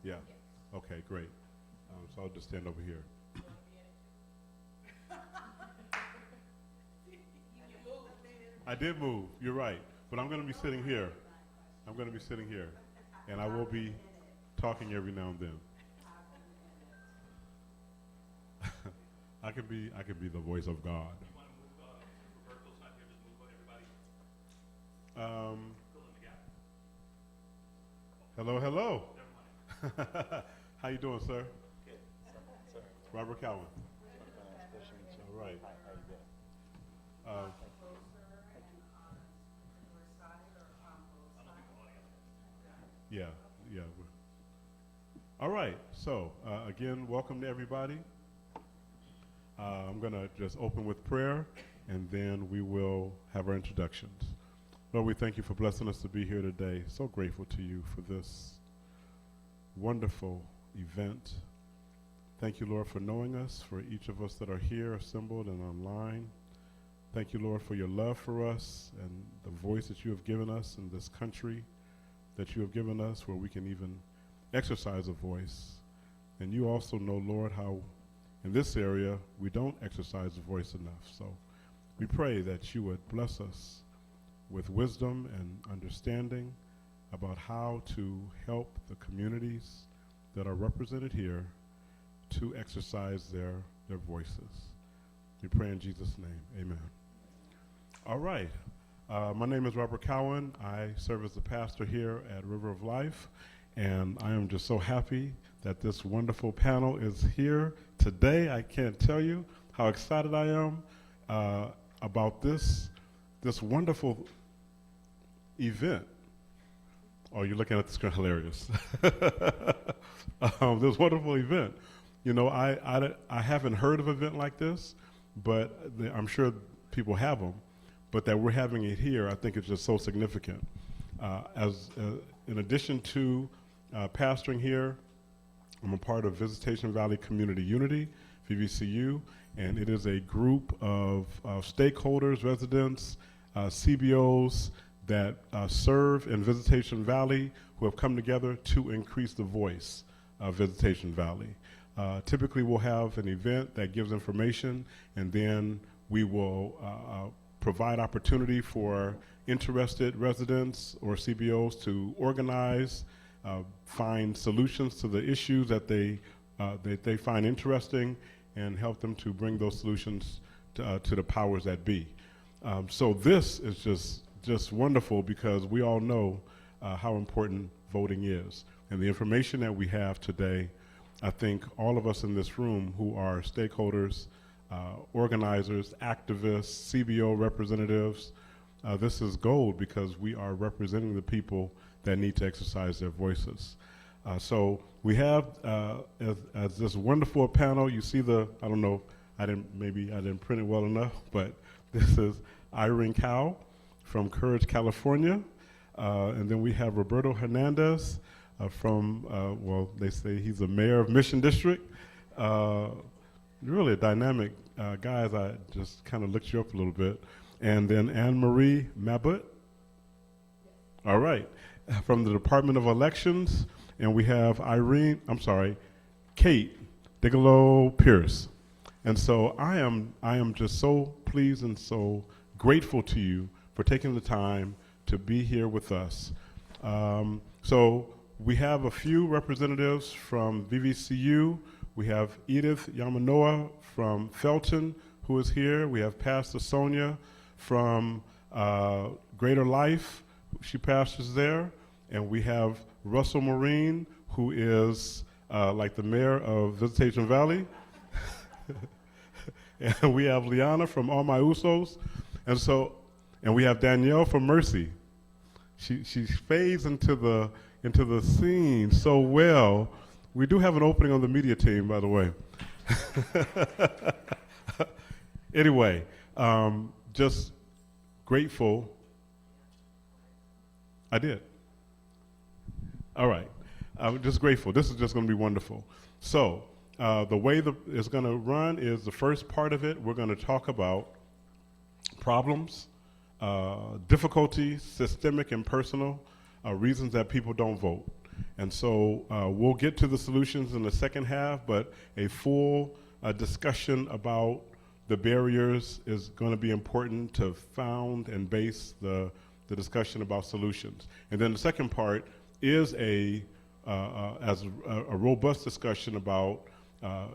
Yeah. Okay, great. So I'll just stand over here. I did move. You're right. But I'm going to be sitting here. I'm going to be sitting here, and I will be talking every now and then. I can be the voice of God. Um, hello, hello. How you doing, sir? Good. Sir. Robert Cowan. Pleasure to meet you. All right. Hi, how you doing? Uh, yeah, yeah. All right. So again, welcome to everybody. I'm going to just open with prayer, and then we will have our introductions. Lord, we thank you for blessing us to be here today. So grateful to you for this wonderful event. Thank you, Lord, for knowing us, for each of us that are here, assembled and online. Thank you, Lord, for your love for us and the voice that you have given us in this country, that you have given us where we can even exercise a voice. And you also know, Lord, how in this area we don't exercise the voice enough. So we pray that you would bless us with wisdom and understanding about how to help the communities that are represented here to exercise their voices. We pray in Jesus' name, amen. All right, my name is Robert Cowan. I serve as the pastor here at River of Life, and I am just so happy that this wonderful panel is here today. I can't tell you how excited I am about this wonderful event. Oh, you're looking at the screen, hilarious. This wonderful event. You know, I haven't heard of an event like this, but I'm sure people have them. But that we're having it here, I think it's just so significant. In addition to pastoring here, I'm a part of Visitacion Valley Community Unity, VVCU, and it is a group of stakeholders, residents, CBOs that serve in Visitacion Valley who have come together to increase the voice of Visitacion Valley. Typically, we'll have an event that gives information, and then we will provide opportunity for interested residents or CBOs to organize, find solutions to the issues that they find interesting, and help them to bring those solutions to the powers that be. So this is just wonderful because we all know how important voting is. And the information that we have today, I think all of us in this room who are stakeholders, organizers, activists, CBO representatives, this is gold because we are representing the people that need to exercise their voices. So we have, as this wonderful panel, you see I don't know, maybe I didn't print it well enough, but this is Irene Cow from Courage, California. And then we have Roberto Hernandez from, well, they say he's the mayor of Mission District. Really a dynamic guys. I just kind of looked you up a little bit. And then Anne-Marie Mabut. All right. From the Department of Elections. And we have Kate Bigelow-Pierce. And so I am just so pleased and so grateful to you for taking the time to be here with us. So we have a few representatives from VVCU. We have Edith Yamanoa from Felton, who is here. We have Pastor Sonia from Greater Life. She pastors there. And we have Russell Marine, who is like the mayor of Visitacion Valley. And we have Liana from All My Usos. And we have Danielle from Mercy. She fades into the scene so well. We do have an opening on the media team, by the way. Anyway, just grateful. I did. All right. I'm just grateful. This is just going to be wonderful. So the way it's going to run is the first part of it, we're going to talk about problems, difficulties, systemic and personal, reasons that people don't vote. And so we'll get to the solutions in the second half, but a full discussion about the barriers is going to be important to found and base the discussion about solutions. And then the second part is a robust discussion about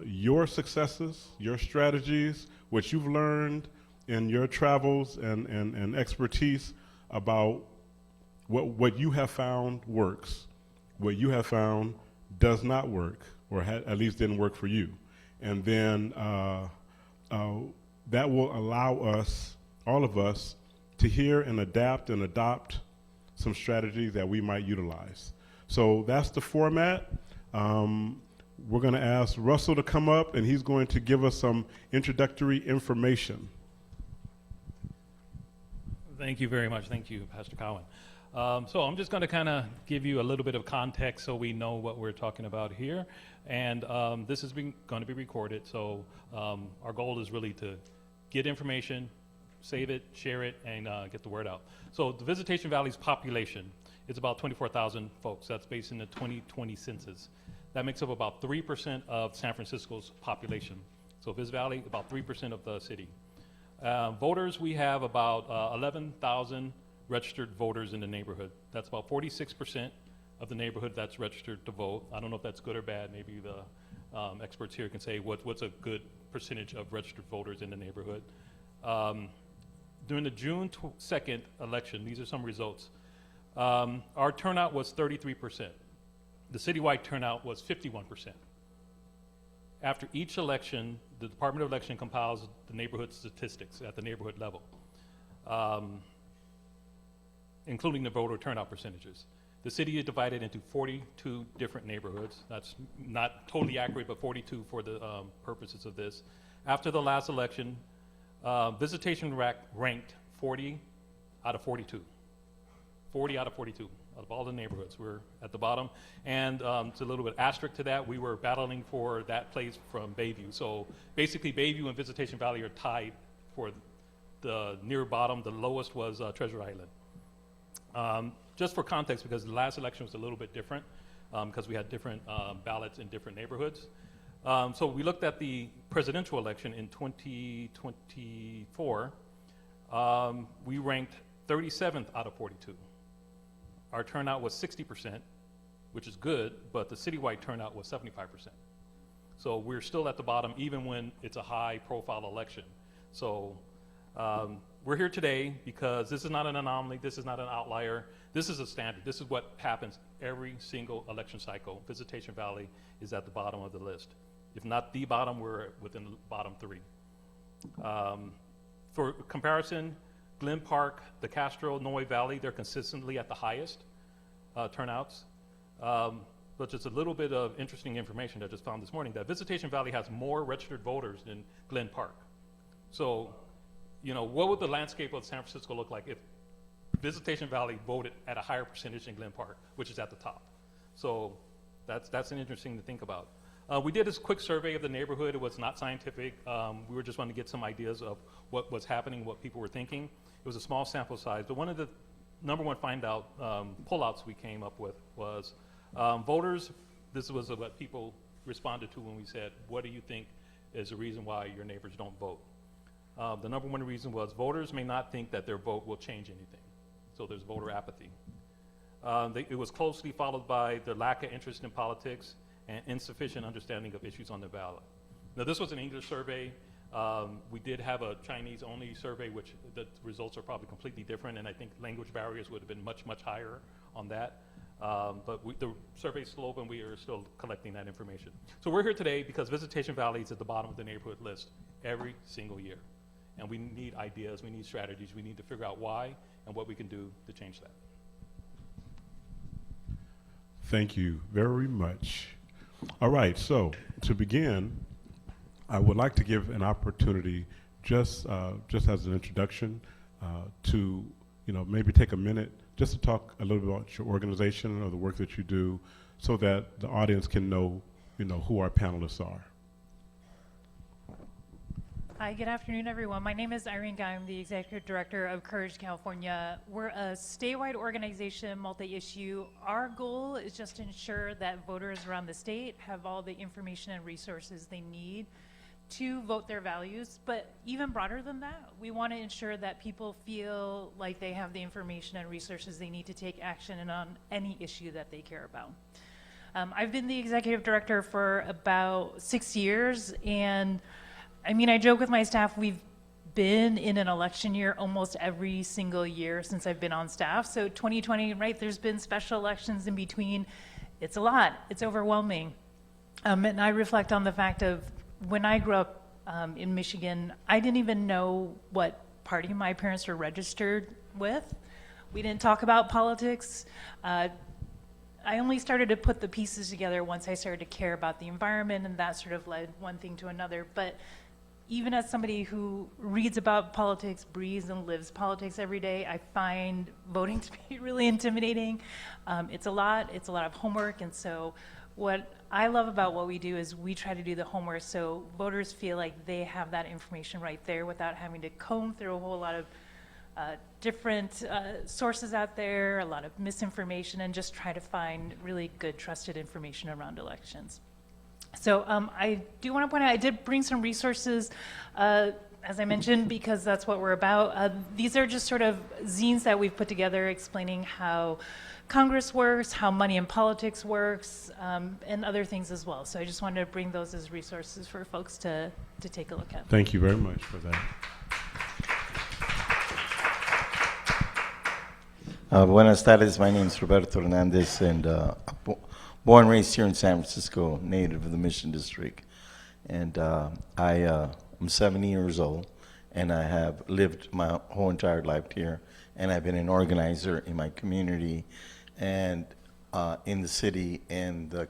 your successes, your strategies, what you've learned in your travels and expertise about what you have found works, what you have found does not work, or at least didn't work for you. And then that will allow us, all of us, to hear and adapt and adopt some strategies that we might utilize. So that's the format. We're going to ask Russell to come up, and he's going to give us some introductory information. Thank you very much. Thank you, Pastor Cowan. So I'm just going to kind of give you a little bit of context so we know what we're talking about here. And this is going to be recorded, so our goal is really to get information, save it, share it, and get the word out. So the Visitation Valley's population is about 24,000 folks. That's based in the 2020 census. That makes up about 3% of San Francisco's population. So Viz Valley, about 3% of the city. Voters, we have about 11,000 registered voters in the neighborhood. That's about 46% of the neighborhood that's registered to vote. I don't know if that's good or bad. Maybe the experts here can say what's a good percentage of registered voters in the neighborhood. During the June 2nd election, these are some results. Our turnout was 33%. The citywide turnout was 51%. After each election, the Department of Election compiles the neighborhood statistics at the neighborhood level, including the voter turnout percentages. The city is divided into 42 different neighborhoods. That's not totally accurate, but 42 for the purposes of this. After the last election, Visitation ranked 40 out of 42. 40 out of 42 of all the neighborhoods. We're at the bottom. And it's a little bit asterisk to that. We were battling for that place from Bayview. So basically, Bayview and Visitation Valley are tied for the near bottom. The lowest was Treasure Island. Just for context, because the last election was a little bit different, because we had different ballots in different neighborhoods. So we looked at the presidential election in 2024. We ranked 37th out of 42. Our turnout was 60%, which is good, but the citywide turnout was 75%. So we're still at the bottom, even when it's a high-profile election. So we're here today because this is not an anomaly. This is not an outlier. This is a standard. This is what happens every single election cycle. Visitation Valley is at the bottom of the list. If not the bottom, we're within the bottom three. For comparison, Glen Park, the Castro, Noe Valley, they're consistently at the highest turnouts. But just a little bit of interesting information that I just found this morning, that Visitation Valley has more registered voters than Glen Park. So, you know, what would the landscape of San Francisco look like if Visitation Valley voted at a higher percentage than Glen Park, which is at the top? So that's an interesting to think about. We did this quick survey of the neighborhood. It was not scientific. We were just wanting to get some ideas of what was happening, what people were thinking. It was a small sample size, but one of the number one pullouts we came up with was voters. This was what people responded to when we said, what do you think is the reason why your neighbors don't vote? The number one reason was voters may not think that their vote will change anything. So there's voter apathy. It was closely followed by the lack of interest in politics and insufficient understanding of issues on the ballot. Now, this was an English survey. We did have a Chinese-only survey, which the results are probably completely different, and I think language barriers would have been much, much higher on that. But the survey's still open. We are still collecting that information. So we're here today because Visitation Valley is at the bottom of the neighborhood list every single year. And we need ideas, we need strategies, we need to figure out why and what we can do to change that. Thank you very much. All right, so to begin, I would like to give an opportunity, just as an introduction, to maybe take a minute just to talk a little bit about your organization or the work that you do, so that the audience can know who our panelists are. Hi, good afternoon, everyone. My name is Irene Guy. I'm the Executive Director of Courage California. We're a statewide organization, multi-issue. Our goal is just to ensure that voters around the state have all the information and resources they need to vote their values. But even broader than that, we want to ensure that people feel like they have the information and resources they need to take action on any issue that they care about. I've been the Executive Director for about 6 years, and I mean, I joke with my staff, we've been in an election year almost every single year since I've been on staff. So 2020, right, there's been special elections in between. It's a lot, it's overwhelming. And I reflect on the fact of when I grew up in Michigan, I didn't even know what party my parents were registered with. We didn't talk about politics. I only started to put the pieces together once I started to care about the environment, and that sort of led one thing to another. But even as somebody who reads about politics, breathes and lives politics every day, I find voting to be really intimidating. It's a lot of homework, and so what I love about what we do is we try to do the homework so voters feel like they have that information right there without having to comb through a whole lot of different sources out there, a lot of misinformation, and just try to find really good, trusted information around elections. So I do want to point out, I did bring some resources, as I mentioned, because that's what we're about. These are just sort of zines that we've put together explaining how Congress works, how money in politics works, and other things as well. So I just wanted to bring those as resources for folks to take a look at. Thank you very much for that. Buenas tardes. My name is Roberto Hernandez, and born and raised here in San Francisco, native of the Mission District. And I'm 70 years old, and I have lived my whole entire life here. And I've been an organizer in my community and in the city, in the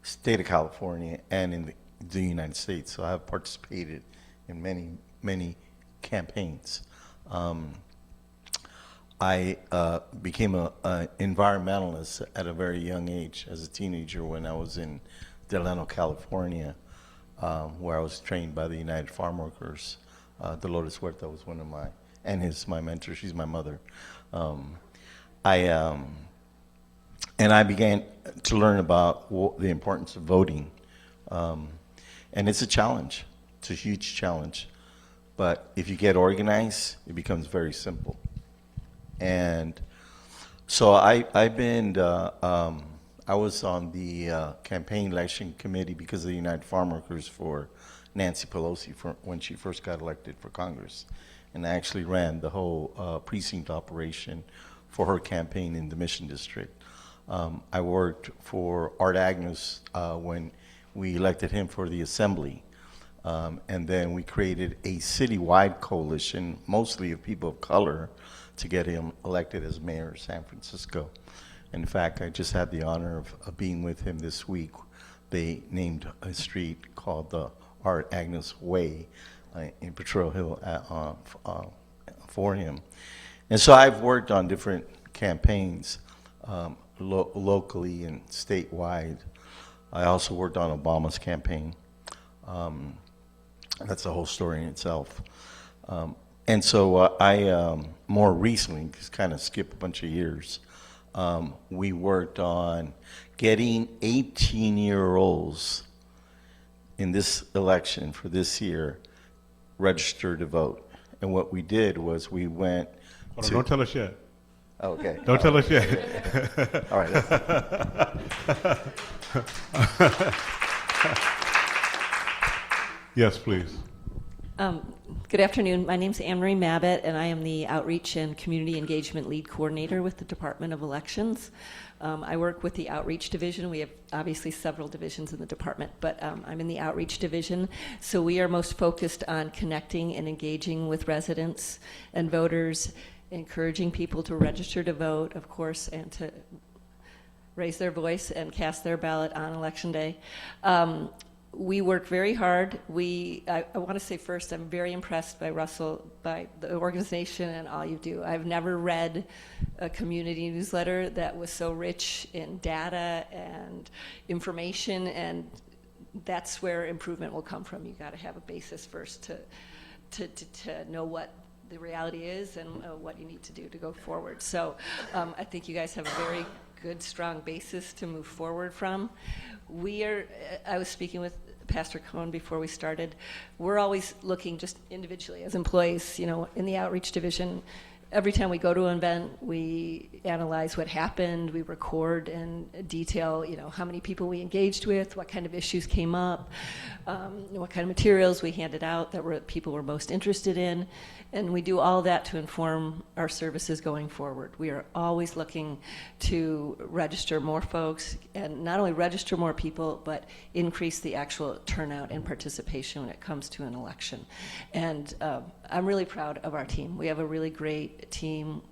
state of California, and in the United States. So I have participated in many, many campaigns. I became an environmentalist at a very young age as a teenager when I was in Delano, California, where I was trained by the United Farm Workers. Dolores Huerta was one of my mentor. She's my mother. I began to learn about the importance of voting. And it's a challenge. It's a huge challenge. But if you get organized, it becomes very simple. And so I was on the campaign election committee because of the United Farm Workers for Nancy Pelosi when she first got elected for Congress. And I actually ran the whole precinct operation for her campaign in the Mission District. I worked for Art Agnews when we elected him for the Assembly. And then we created a citywide coalition, mostly of people of color, to get him elected as mayor of San Francisco. In fact, I just had the honor of being with him this week. They named a street called the Art Agnews Way in Potrero Hill for him. And so I've worked on different campaigns locally and statewide. I also worked on Obama's campaign. That's a whole story in itself. And so I, more recently, just kind of skip a bunch of years, we worked on getting 18-year-olds in this election for this year registered to vote. And what we did was we went to... Don't tell us yet. Oh, okay. Don't tell us yet. All right. Yes, please. Good afternoon. My name is Anne-Marie Mabbitt, and I am the Outreach and Community Engagement Lead Coordinator with the Department of Elections. I work with the Outreach Division. We have obviously several divisions in the department, but I'm in the Outreach Division. So we are most focused on connecting and engaging with residents and voters, encouraging people to register to vote, of course, and to raise their voice and cast their ballot on Election Day. We work very hard. I want to say first, I'm very impressed by Russell, by the organization and all you do. I've never read a community newsletter that was so rich in data and information and that's where improvement will come from. You got to have a basis first to know what the reality is and what you need to do to go forward. So I think you guys have a very good, strong basis to move forward from. I was speaking with Pastor Cohn before we started. We're always looking just individually as employees, in the outreach division. Every time we go to an event, we analyze what happened, we record in detail, how many people we engaged with, what kind of issues came up, what kind of materials we handed out that people were most interested in, and we do all that to inform our services going forward. We are always looking to register more folks, and not only register more people, but increase the actual turnout and participation when it comes to an election. And I'm really proud of our team. We have a really great team,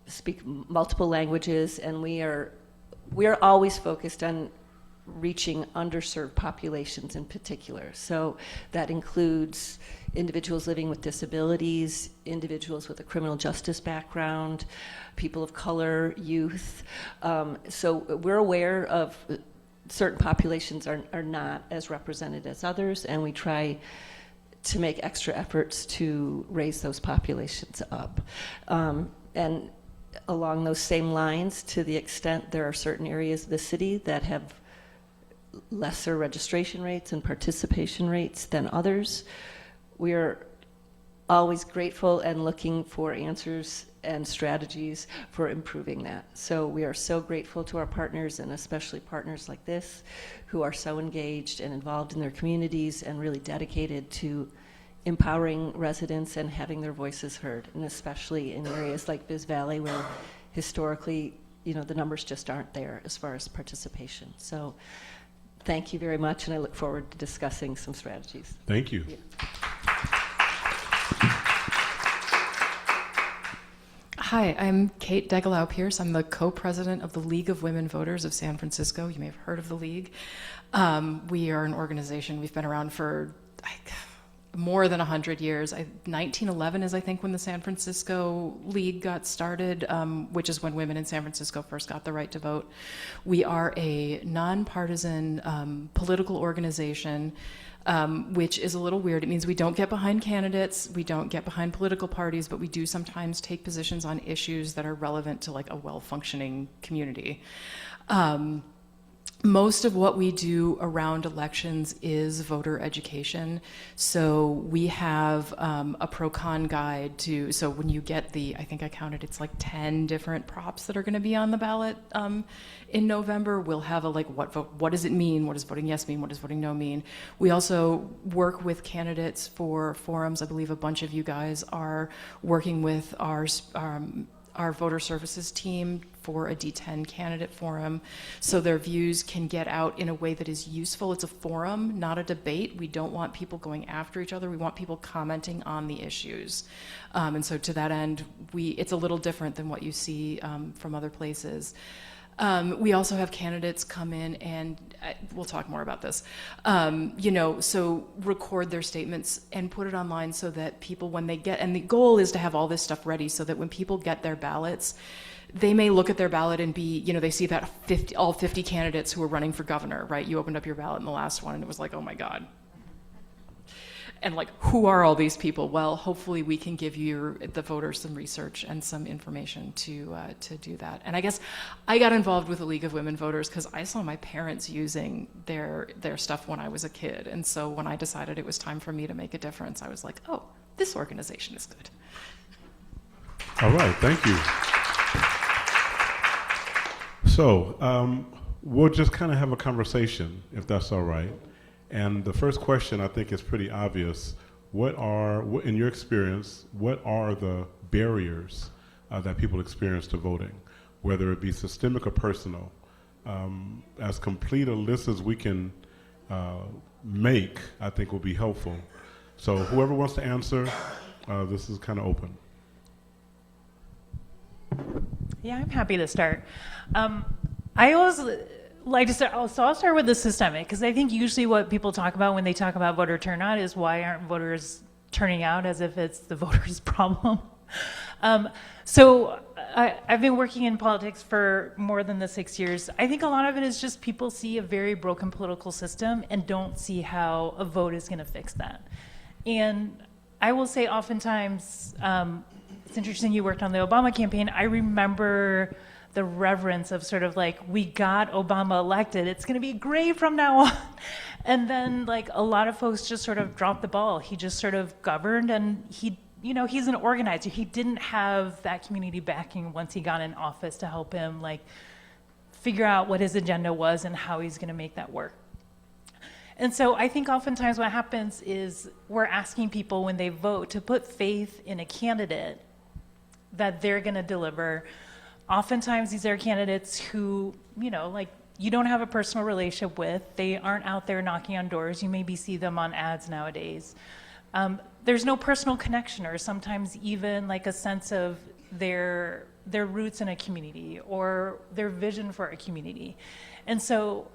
speak multiple languages, and we are always focused on reaching underserved populations in particular. So that includes individuals living with disabilities, individuals with a criminal justice background, people of color, youth. So we're aware of certain populations are not as represented as others, and we try to make extra efforts to raise those populations up. And along those same lines, to the extent there are certain areas of the city that have lesser registration rates and participation rates than others, we are always grateful and looking for answers and strategies for improving that. So we are so grateful to our partners, and especially partners like this, who are so engaged and involved in their communities and really dedicated to empowering residents and having their voices heard, and especially in areas like Biz Valley, where historically, the numbers just aren't there as far as participation. So thank you very much, and I look forward to discussing some strategies. Thank you. Yeah. Hi, I'm Kate Degelau-Pierce. I'm the co-president of the League of Women Voters of San Francisco. You may have heard of the League. We are an organization. We've been around for more than 100 years. 1911 is, I think, when the San Francisco League got started, which is when women in San Francisco first got the right to vote. We are a nonpartisan political organization, which is a little weird. It means we don't get behind candidates, we don't get behind political parties, but we do sometimes take positions on issues that are relevant to a well-functioning community. Most of what we do around elections is voter education. So we have a pro-con guide so when you get I think I counted, it's 10 different props that are gonna be on the ballot in November. We'll have what does it mean? What does voting yes mean? What does voting no mean? We also work with candidates for forums. I believe a bunch of you guys are working with our voter services team for a D10 candidate forum, so their views can get out in a way that is useful. It's a forum, not a debate. We don't want people going after each other. We want people commenting on the issues. And so to that end, it's a little different than what you see from other places. We also have candidates come in, and we'll talk more about this, so record their statements and put it online so that people, when they and the goal is to have all this stuff ready so that when people get their ballots, they may look at their ballot and be, they see that all 50 candidates who are running for governor, right? You opened up your ballot in the last one and it was oh my God. And who are all these people? Well, hopefully we can give you, the voters, some research and some information to do that. And I guess I got involved with the League of Women Voters because I saw my parents using their stuff when I was a kid. And so when I decided it was time for me to make a difference, I was oh, this organization is good. All right, thank you. So we'll just kind of have a conversation, if that's all right. And the first question, I think, is pretty obvious. In your experience, what are the barriers that people experience to voting, whether it be systemic or personal? As complete a list as we can make, I think, will be helpful. So whoever wants to answer, this is kind of open. Yeah, I'm happy to start. I always like to start, so I'll start with the systemic, because I think usually what people talk about when they talk about voter turnout is why aren't voters turning out, as if it's the voters' problem. So I've been working in politics for more than the 6 years. I think a lot of it is just people see a very broken political system and don't see how a vote is going to fix that. And I will say oftentimes, it's interesting you worked on the Obama campaign. I remember the reverence of sort of like, we got Obama elected, it's going to be great from now on. And then like a lot of folks just sort of dropped the ball. He just sort of governed, and he, you know, he's an organizer. He didn't have that community backing once he got in office to help him like figure out what his agenda was and how he's going to make that work. And so I think oftentimes what happens is we're asking people when they vote to put faith in a candidate that they're going to deliver. Oftentimes these are candidates who, you know, like you don't have a personal relationship with. They aren't out there knocking on doors. You maybe see them on ads nowadays. There's no personal connection, or sometimes even like a sense of their roots in a community or their vision for a community. And so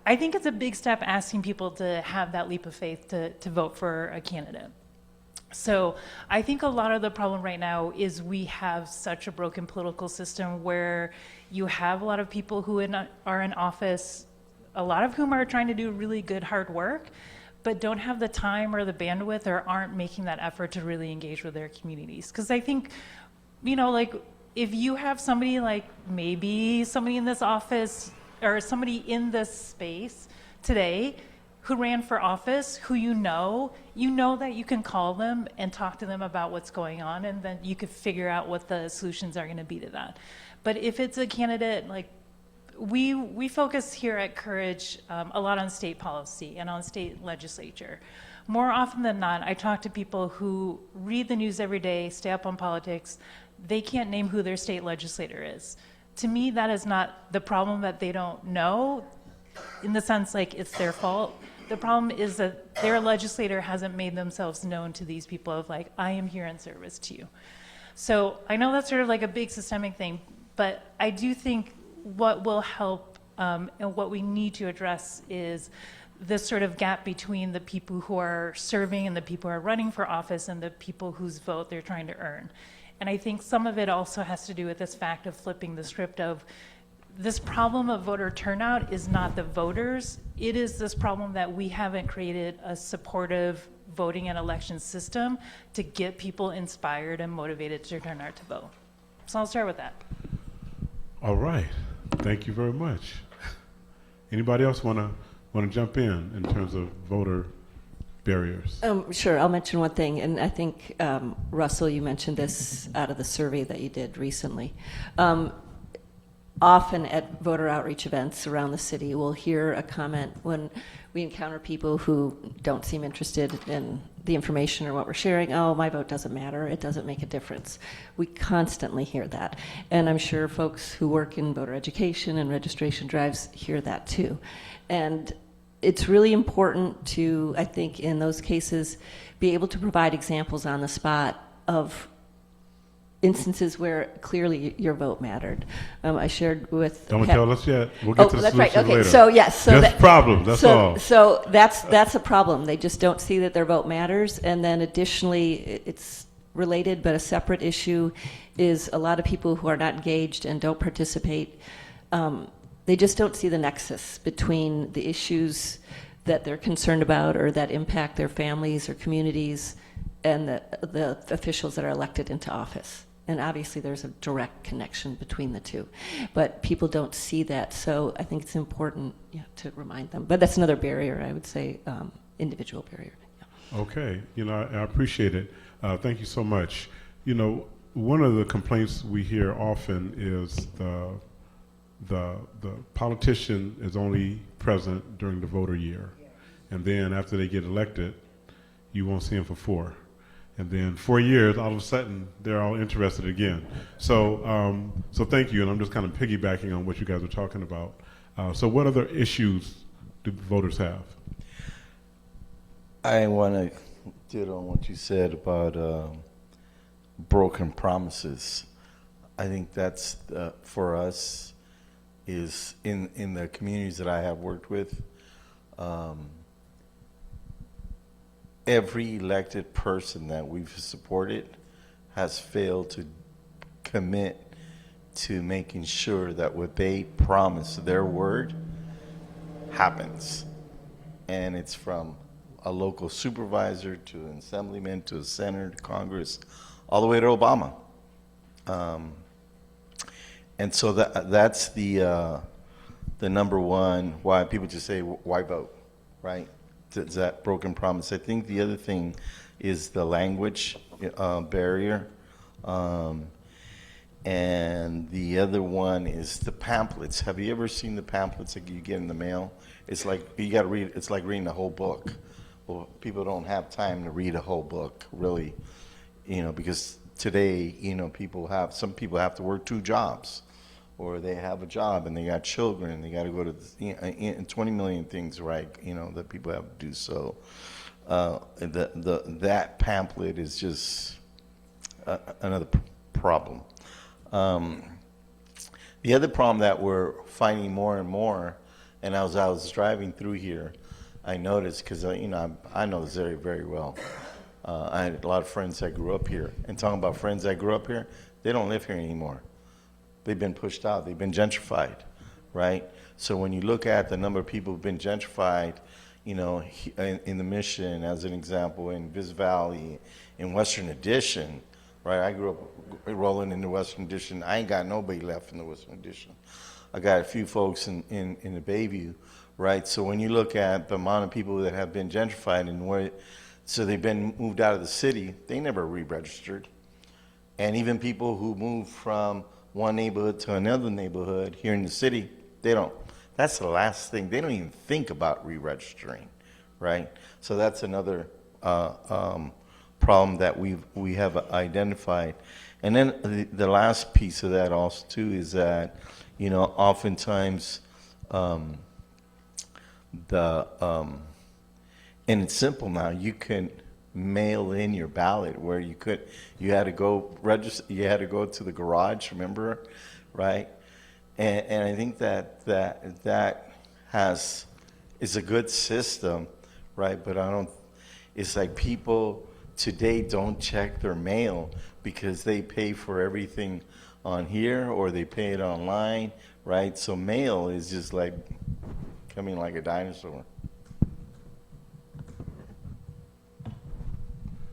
I think it's a big step asking people to have that leap of faith to vote for a candidate. So I think a lot of the problem right now is we have such a broken political system where you have a lot of people who are in office, a lot of whom are trying to do really good hard work, but don't have the time or the bandwidth or aren't making that effort to really engage with their communities. Because I think, you know, like if you have somebody like maybe somebody in this office or somebody in this space today who ran for office, who you know that you can call them and talk to them about what's going on, and then you could figure out what the solutions are going to be to that. But if it's a candidate, like we focus here at Courage a lot on state policy and on state legislature. More often than not, I talk to people who read the news every day, stay up on politics. They can't name who their state legislator is. To me, that is not the problem that they don't know, in the sense like it's their fault. The problem is that their legislator hasn't made themselves known to these people of like, I am here in service to you. So I know that's sort of like a big systemic thing, but I do think what will help and what we need to address is this sort of gap between the people who are serving and the people who are running for office and the people whose vote they're trying to earn. And I think some of it also has to do with this fact of flipping the script of this problem of voter turnout is not the voters. It is this problem that we haven't created a supportive voting and election system to get people inspired and motivated to turn out to vote. So I'll start with that. All right. Thank you very much. Anybody else want to jump in terms of voter barriers? Sure, I'll mention one thing, and I think, Russell, you mentioned this out of the survey that you did recently. Often at voter outreach events around the city, we'll hear a comment when we encounter people who don't seem interested in the information or what we're sharing. Oh, my vote doesn't matter. It doesn't make a difference. We constantly hear that. And I'm sure folks who work in voter education and registration drives hear that too. And it's really important to, I think, in those cases, be able to provide examples on the spot of instances where clearly your vote mattered. I shared with... Don't tell us yet. We'll get to the that's solution right. Okay, later. so yes. So just problems, that's all. So that's a problem. They just don't see that their vote matters. And then additionally, it's related, but a separate issue is a lot of people who are not engaged and don't participate, they just don't see the nexus between the issues that they're concerned about or that impact their families or communities and the officials that are elected into office. And obviously there's a direct connection between the two. But people don't see that, so I think it's important to remind them. But that's another barrier, I would say, individual barrier. Yeah. Okay, I appreciate it. Thank you so much. One of the complaints we hear often is the politician is only present during the voter year. And then after they get elected, you won't see them for 4. And then 4 years, all of a sudden, they're all interested again. So thank you, and I'm just kind of piggybacking on what you guys are talking about. So what other issues do voters have? I want to get on what you said about broken promises. I think that's, for us, is in the communities that I have worked with, every elected person that we've supported has failed to commit to making sure that what they promise, their word, happens. And it's from a local supervisor to an assemblyman to a senator to Congress, all the way to Obama. And so that's the number one why people just say, why vote, right? It's that broken promise. I think the other thing is the language barrier. And the other one is the pamphlets. Have you ever seen the pamphlets that you get in the mail? It's like you got to read. It's like reading a whole book. Well, people don't have time to read a whole book, really, because today, some people have to work 2 jobs, or they have a job and they got children and they got to go to 20 million things, right? That people have to do. So that pamphlet is just another problem. The other problem that we're finding more and more, and as I was driving through here, I noticed, because I know this area very well. I had a lot of friends that grew up here, and talking about friends that grew up here, they don't live here anymore. They've been pushed out. They've been gentrified, right? So when you look at the number of people who've been gentrified, in the Mission, as an example, in Viz Valley, in Western Addition, right? I grew up rolling in the Western Addition. I ain't got nobody left in the Western Addition. I got a few folks in the Bayview, right? So when you look at the amount of people that have been gentrified and so they've been moved out of the city, they never re-registered. And even people who move from one neighborhood to another neighborhood here in the city, they don't. That's the last thing. They don't even think about re-registering, right? So that's another problem that we have identified. And then the last piece of that also too is that, oftentimes and it's simple now. You can mail in your ballot where you had to go register. You had to go to the garage. Remember, right? And I think that is a good system, right? But it's like people today don't check their mail because they pay for everything on here or they pay it online, right? So mail is just like coming like a dinosaur.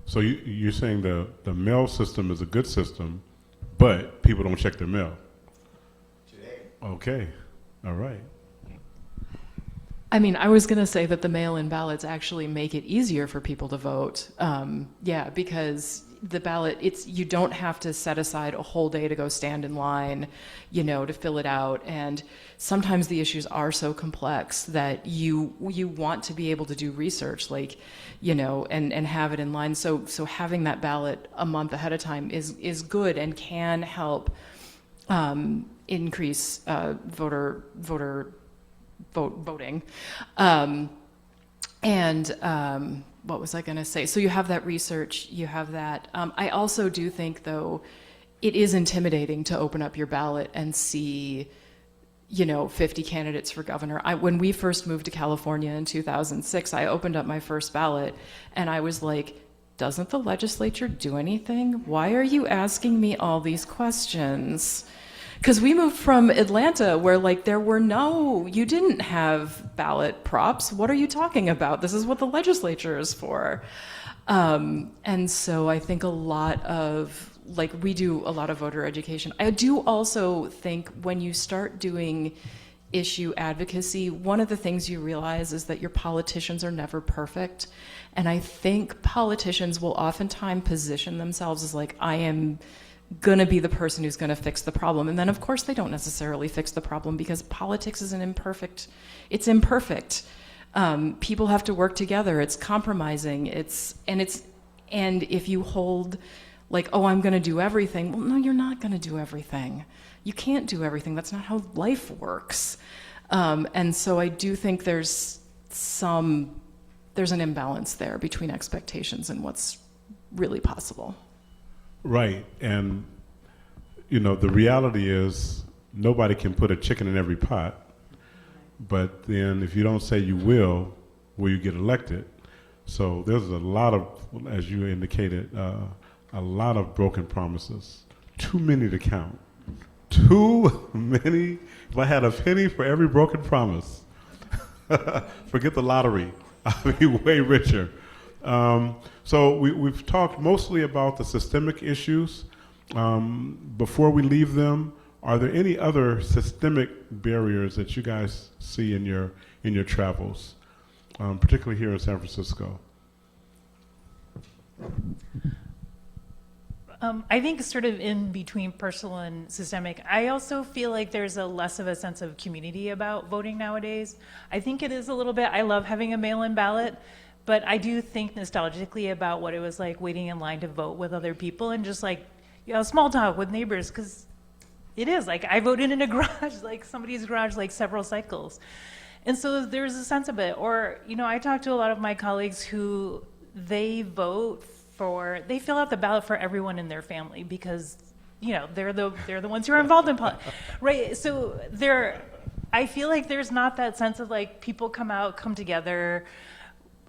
So you're saying the mail system is a good system, but people don't check their mail? Today. Okay, all right. I mean, I was going to say that the mail-in ballots actually make it easier for people to vote. Because the ballot, you don't have to set aside a whole day to go stand in line, to fill it out. And sometimes the issues are so complex that you want to be able to do research, and have it in line. So having that ballot a month ahead of time is good and can help increase voting. What was I going to say? So you have that research, you have that. I also do think, though, it is intimidating to open up your ballot and see, 50 candidates for governor. When we first moved to California in 2006, I opened up my first ballot and I was like, doesn't the legislature do anything? Why are you asking me all these questions? Because we moved from Atlanta where you didn't have ballot props. What are you talking about? This is what the legislature is for. And so I think we do a lot of voter education. I do also think when you start doing issue advocacy, one of the things you realize is that your politicians are never perfect. And I think politicians will oftentimes position themselves as I am going to be the person who's going to fix the problem. And then, of course, they don't necessarily fix the problem because politics is imperfect. People have to work together. It's compromising. And if you hold I'm going to do everything. Well, no, you're not going to do everything. You can't do everything. That's not how life works. And so I do think there's an imbalance there between expectations and what's really possible. Right, and the reality is nobody can put a chicken in every pot, but then if you don't say you will you get elected? So there's a lot of, as you indicated, a lot of broken promises, too many to count, too many. If I had a penny for every broken promise, forget the lottery. I'd be way richer. So we've talked mostly about the systemic issues. Before we leave them, are there any other systemic barriers that you guys see in your travels, particularly here in San Francisco? I think sort of in between personal and systemic, I also feel like there's a less of a sense of community about voting nowadays. I think it is a little bit, I love having a mail-in ballot, but I do think nostalgically about what it was like waiting in line to vote with other people and just like, small talk with neighbors, because it is, like, I voted in a garage, like somebody's garage, like several cycles. And so there's a sense of it. Or, I talk to a lot of my colleagues who they fill out the ballot for everyone in their family because, they're the ones who are involved in politics, right? So I feel like there's not that sense of like people come together.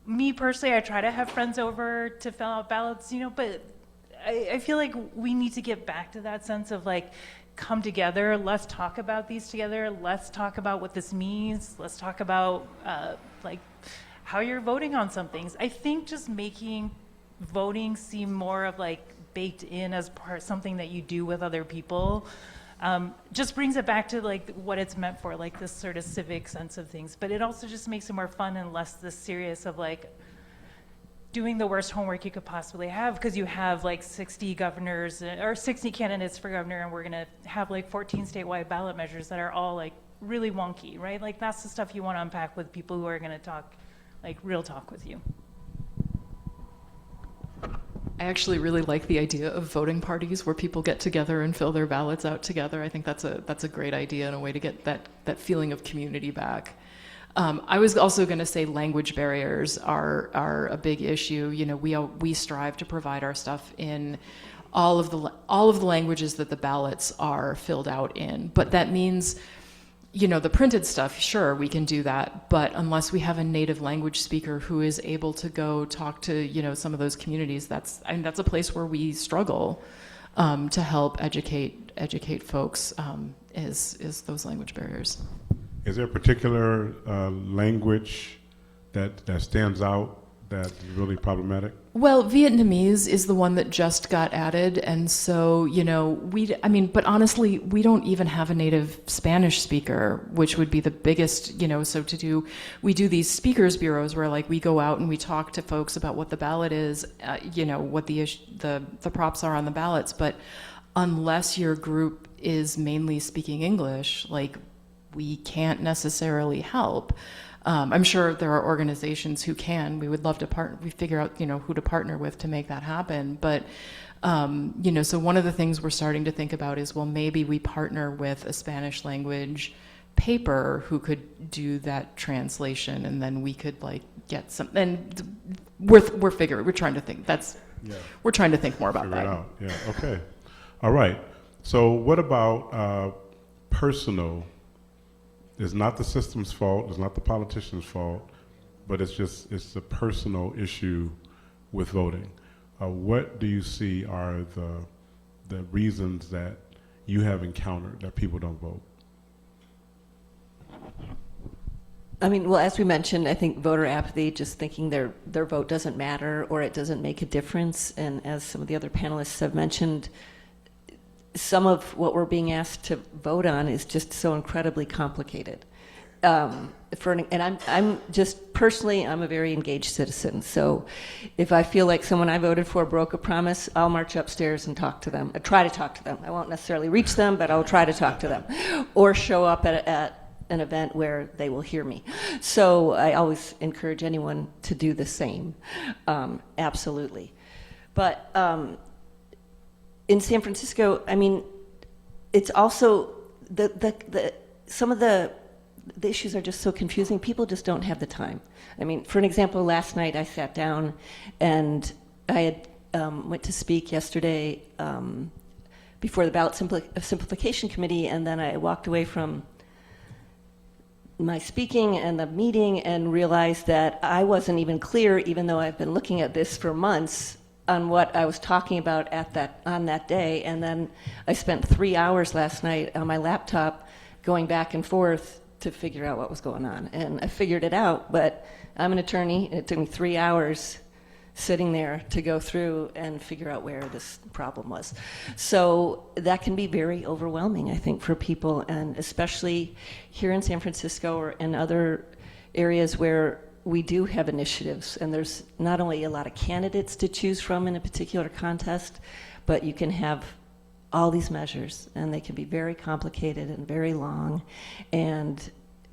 Me personally, I try to have friends over to fill out ballots, but I feel like we need to get back to that sense of like, come together, let's talk about these together, let's talk about what this means, let's talk about like how you're voting on some things. I think just making voting seem more of like baked in as something that you do with other people just brings it back to like what it's meant for, like this sort of civic sense of things. But it also just makes it more fun and less this serious of like doing the worst homework you could possibly have, because you have like 60 governors or 60 candidates for governor, and we're going to have like 14 statewide ballot measures that are all like really wonky, right? Like that's the stuff you want to unpack with people who are going to talk like real talk with you. I actually really like the idea of voting parties where people get together and fill their ballots out together. I think that's a great idea and a way to get that feeling of community back. I was also going to say language barriers are a big issue. We strive to provide our stuff in all of the languages that the ballots are filled out in. But that means, the printed stuff, sure, we can do that. But unless we have a native language speaker who is able to go talk to, some of those communities, that's a place where we struggle to help educate folks is those language barriers. Is there a particular language that stands out that's really problematic? Well, Vietnamese is the one that just got added, and so but honestly, we don't even have a native Spanish speaker, which would be the biggest. So we do these speakers bureaus where like we go out and we talk to folks about what the ballot is, what the props are on the ballots, but unless your group is mainly speaking English, like, we can't necessarily help. I'm sure there are organizations who can. We would love to partner. We figure out, who to partner with to make that happen. But, so one of the things we're starting to think about is, well, maybe we partner with a Spanish language paper who could do that translation, and then we could like get some. And we're trying to think. We're trying to think more about Figure that. it out. Yeah. Okay. All right. So what about personal? It's not the system's fault, it's not the politician's fault, but it's a personal issue with voting. What do you see are the reasons that you have encountered that people don't vote? I mean, well, as we mentioned, I think voter apathy, just thinking their vote doesn't matter or it doesn't make a difference. And as some of the other panelists have mentioned, some of what we're being asked to vote on is just so incredibly complicated. And I'm just personally, I'm a very engaged citizen. So if I feel like someone I voted for broke a promise, I'll march upstairs and talk to them. I try to talk to them. I won't necessarily reach them, but I'll try to talk to them, or show up at an event where they will hear me. So I always encourage anyone to do the same. Absolutely. But in San Francisco, I mean, it's also some of the issues are just so confusing. People just don't have the time. I mean, for an example, last night I sat down and I had went to speak yesterday before the Ballot Simplification Committee, and then I walked away from my speaking and the meeting and realized that I wasn't even clear, even though I've been looking at this for months, on what I was talking about on that day, and then I spent 3 hours last night on my laptop going back and forth to figure out what was going on. And I figured it out, but I'm an attorney, and it took me 3 hours sitting there to go through and figure out where this problem was. So that can be very overwhelming, I think, for people, and especially here in San Francisco or in other areas where we do have initiatives, and there's not only a lot of candidates to choose from in a particular contest, but you can have all these measures, and they can be very complicated and very long. And,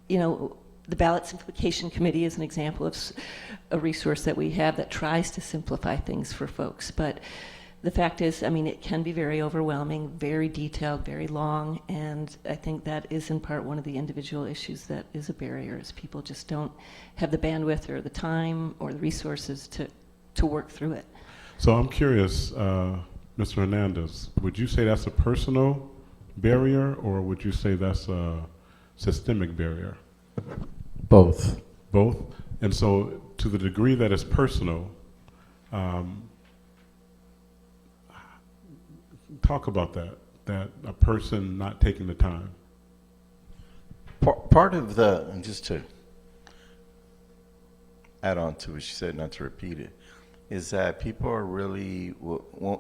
you know, the Ballot Simplification Committee is an example of a resource that we have that tries to simplify things for folks. But the fact is, I mean, it can be very overwhelming, very detailed, very long, and I think that is in part one of the individual issues that is a barrier, is people just don't have the bandwidth or the time or the resources to work through it. So I'm curious, Mr. Hernandez, would you say that's a personal barrier, or would you say that's a systemic barrier? Both. Both? And so to the degree that it's personal, talk about that a person not taking the time. Part of the, and just to add on to what she said, not to repeat it, is that people are really,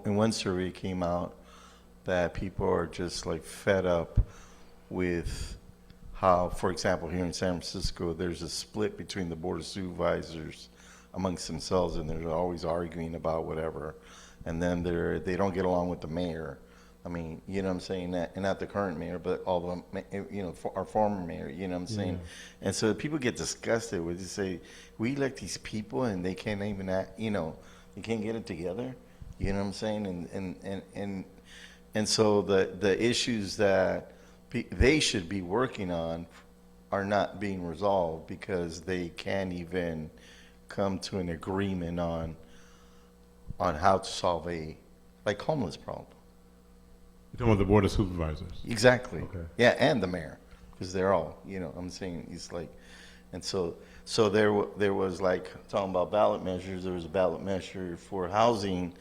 in one survey came out that people are just like fed up with how, for example, here in San Francisco, there's a split between the Board of Supervisors amongst themselves, and they're always arguing about whatever. And then they don't get along with the mayor. I mean, you know what I'm saying? And not the current mayor, but all the, you know, our former mayor, you know what I'm saying? Yeah. And so people get disgusted with, you say, we elect these people and they can't even act, you know, they can't get it together. You know what I'm saying? And so the issues that they should be working on are not being resolved because they can't even come to an agreement on how to solve a homeless problem. You're talking about the Board of Supervisors? Exactly. Okay. Yeah, and the mayor, because they're all, you know, I'm saying he's like, and so there was like talking about ballot measures. There was a ballot measure for housing,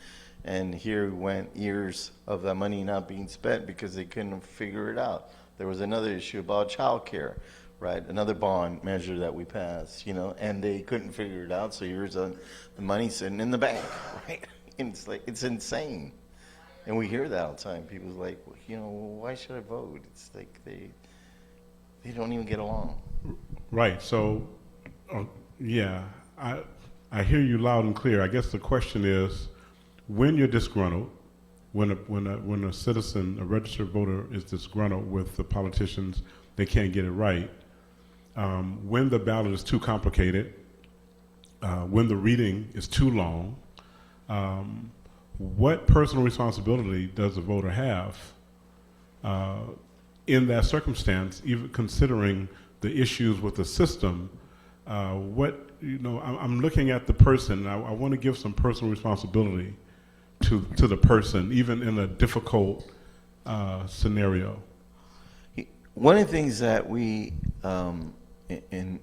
and here went years of that money not being spent because they couldn't figure it out. There was another issue about child care, right? Another bond measure that we passed, you know, and they couldn't figure it out. So here's the money sitting in the bank, right? And it's like, it's insane. And we hear that all the time. People's like, well, you know, why should I vote? It's like they don't even get along. Right. So, yeah, I hear you loud and clear. I guess the question is, when you're disgruntled, when a citizen, a registered voter, is disgruntled with the politicians, they can't get it right. When the ballot is too complicated, when the reading is too long, what personal responsibility does the voter have in that circumstance, even considering the issues with the system? I'm looking at the person. I want to give some personal responsibility to the person, even in a difficult scenario. One of the things that we, and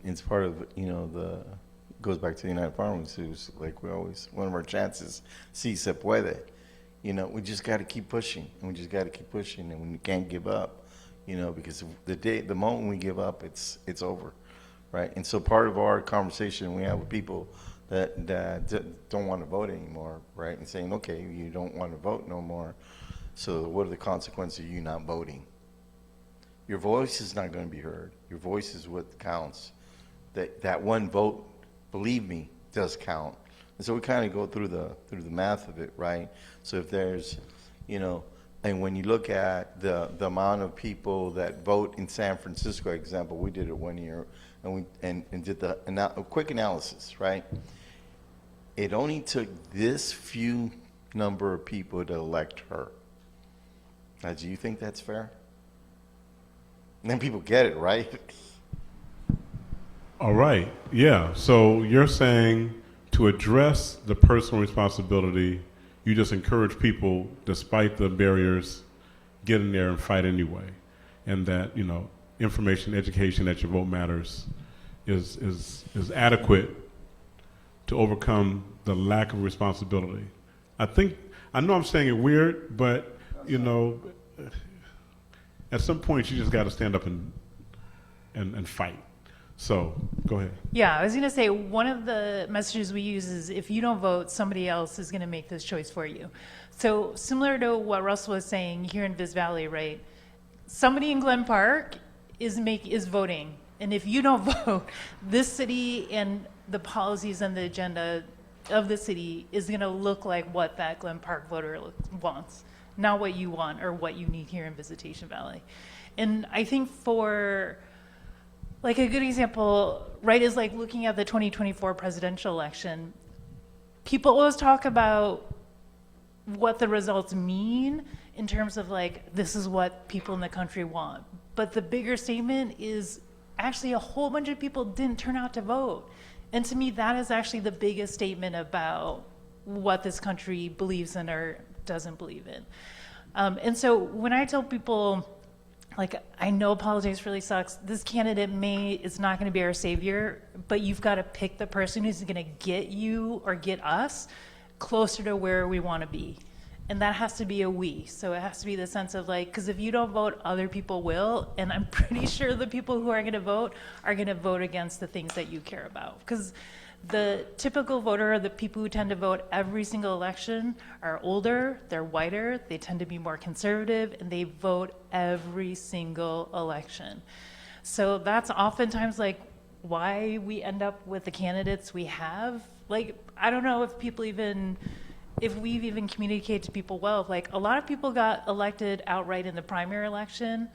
it's part of, you know, goes back to the United Farmers, who's like we always, one of our chances, si se puede. You know, we just got to keep pushing, and we just got to keep pushing, and we can't give up, you know, because the moment we give up, it's over, right? And so part of our conversation we have with people that don't want to vote anymore, right? And saying, okay, you don't want to vote no more, so what are the consequences of you not voting? Your voice is not going to be heard. Your voice is what counts. That one vote, believe me, does count. And so we kind of go through the math of it, right? So if there's, you know, and when you look at the amount of people that vote in San Francisco, example, we did it one year, and did a quick analysis, right? It only took this few number of people to elect her. Now, do you think that's fair? And then people get it, right? All right. Yeah. So you're saying to address the personal responsibility, you just encourage people, despite the barriers, get in there and fight anyway. And that, you know, information, education, that your vote matters is adequate to overcome the lack of responsibility I know I'm saying it weird, but you know, at some point you just got to stand up and fight. So go ahead. Yeah, I was going to say one of the messages we use is if you don't vote, somebody else is going to make this choice for you. So similar to what Russell was saying here in Viz Valley, right? Somebody in Glen Park is voting, and if you don't vote, this city and the policies and the agenda of the city is going to look like what that Glen Park voter wants, not what you want or what you need here in Visitation Valley. And I think for like a good example, right, is like looking at the 2024 presidential election. People always talk about what the results mean in terms of like, this is what people in the country want. But the bigger statement is actually a whole bunch of people didn't turn out to vote. And to me, that is actually the biggest statement about what this country believes in or doesn't believe in. And so when I tell people, like, I know politics really sucks. This candidate is not going to be our savior, but you've got to pick the person who's going to get you or get us closer to where we want to be. And that has to be a we. So it has to be the sense of like, because if you don't vote, other people will. And I'm pretty sure the people who are going to vote against the things that you care about. Because the typical voter, the people who tend to vote every single election, are older, they're whiter, they tend to be more conservative, and they vote every single election. So that's oftentimes like why we end up with the candidates we have. Like, I don't know if we've even communicated to people well. Like, a lot of people got elected outright in the primary election,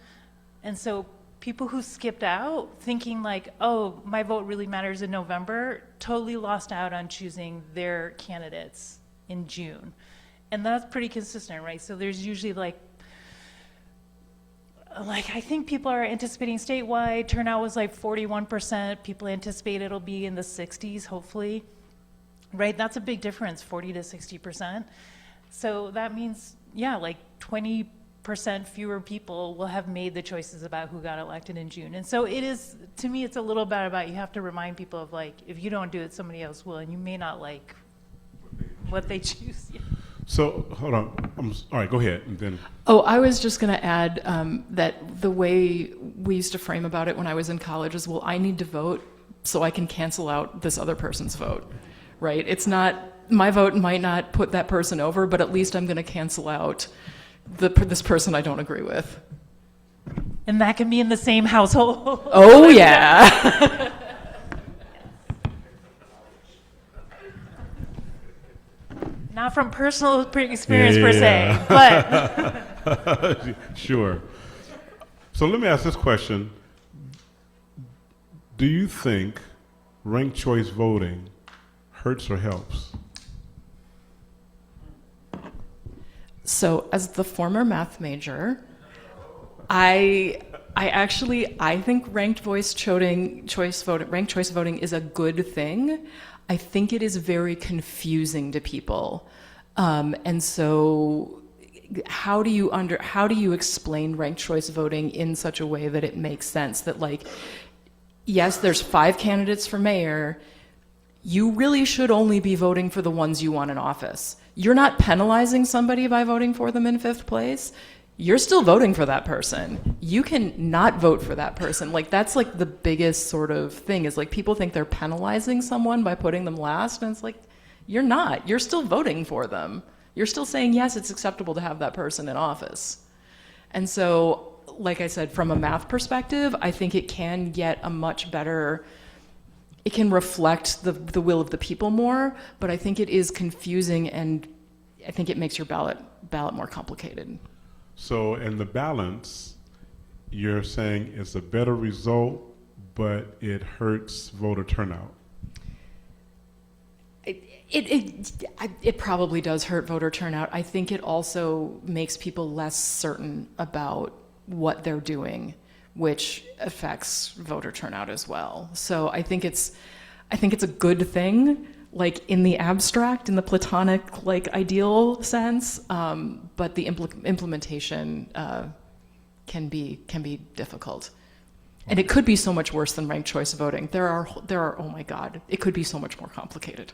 and so people who skipped out thinking like, oh, my vote really matters in November, totally lost out on choosing their candidates in June. And that's pretty consistent, right? So there's usually like I think people are anticipating statewide turnout was like 41%. People anticipate it'll be in the 60s, hopefully, right? That's a big difference, 40 to 60%. So that means, yeah, like 20% fewer people will have made the choices about who got elected in June. And so it is, to me, it's a little bit about you have to remind people of like, if you don't do it, somebody else will, and you may not like what they choose. Yeah. So hold on. All right, go ahead. And then. Oh, I was just going to add that the way we used to frame about it when I was in college is, well, I need to vote so I can cancel out this other person's vote, right? It's not, my vote might not put that person over, but at least I'm going to cancel out this person I don't agree with. And that can be in the same household. Oh, yeah. Not from personal experience per se, but. Sure. So let me ask this question. Do you think ranked choice voting hurts or helps? So as the former math major, I think ranked choice voting is a good thing. I think it is very confusing to people. And so how do you explain ranked choice voting in such a way that it makes sense that, like, yes, there's 5 candidates for mayor, you really should only be voting for the ones you want in office. You're not penalizing somebody by voting for them in 5th place. You're still voting for that person. You can not vote for that person. Like, that's like the biggest sort of thing is like people think they're penalizing someone by putting them last, and it's like, you're not. You're still voting for them. You're still saying, yes, it's acceptable to have that person in office. And so, like I said, from a math perspective, I think it can get a much better, it can reflect the will of the people more, but I think it is confusing, and I think it makes your ballot more complicated. So in the balance, you're saying it's a better result, but it hurts voter turnout. It probably does hurt voter turnout. I think it also makes people less certain about what they're doing, which affects voter turnout as well. So I think it's a good thing, like in the abstract, in the platonic, like ideal sense, but the implementation can be difficult, and it could be so much worse than ranked choice voting. There are oh my God, it could be so much more complicated.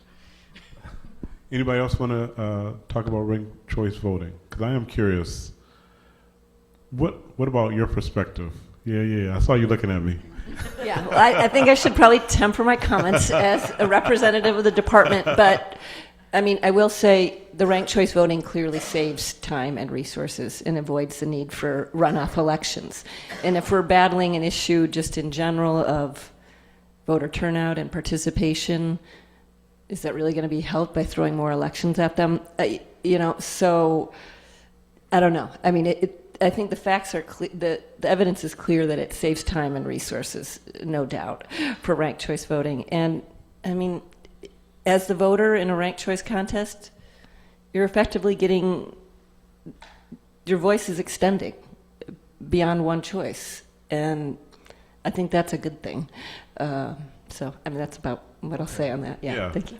Anybody else want to talk about ranked choice voting? Because I am curious. What about your perspective? Yeah. I saw you looking at me. Yeah, well, I think I should probably temper my comments as a representative of the department, but I mean, I will say the ranked choice voting clearly saves time and resources and avoids the need for runoff elections. And if we're battling an issue just in general of voter turnout and participation, is that really going to be helped by throwing more elections at them? So I don't know. I mean, I think the facts are clear. The evidence is clear that it saves time and resources, no doubt, for ranked choice voting. And I mean, as the voter in a ranked choice contest, you're effectively getting, your voice is extending beyond one choice. And I think that's a good thing. So, I mean, that's about what I'll say on that. Yeah. Thank you.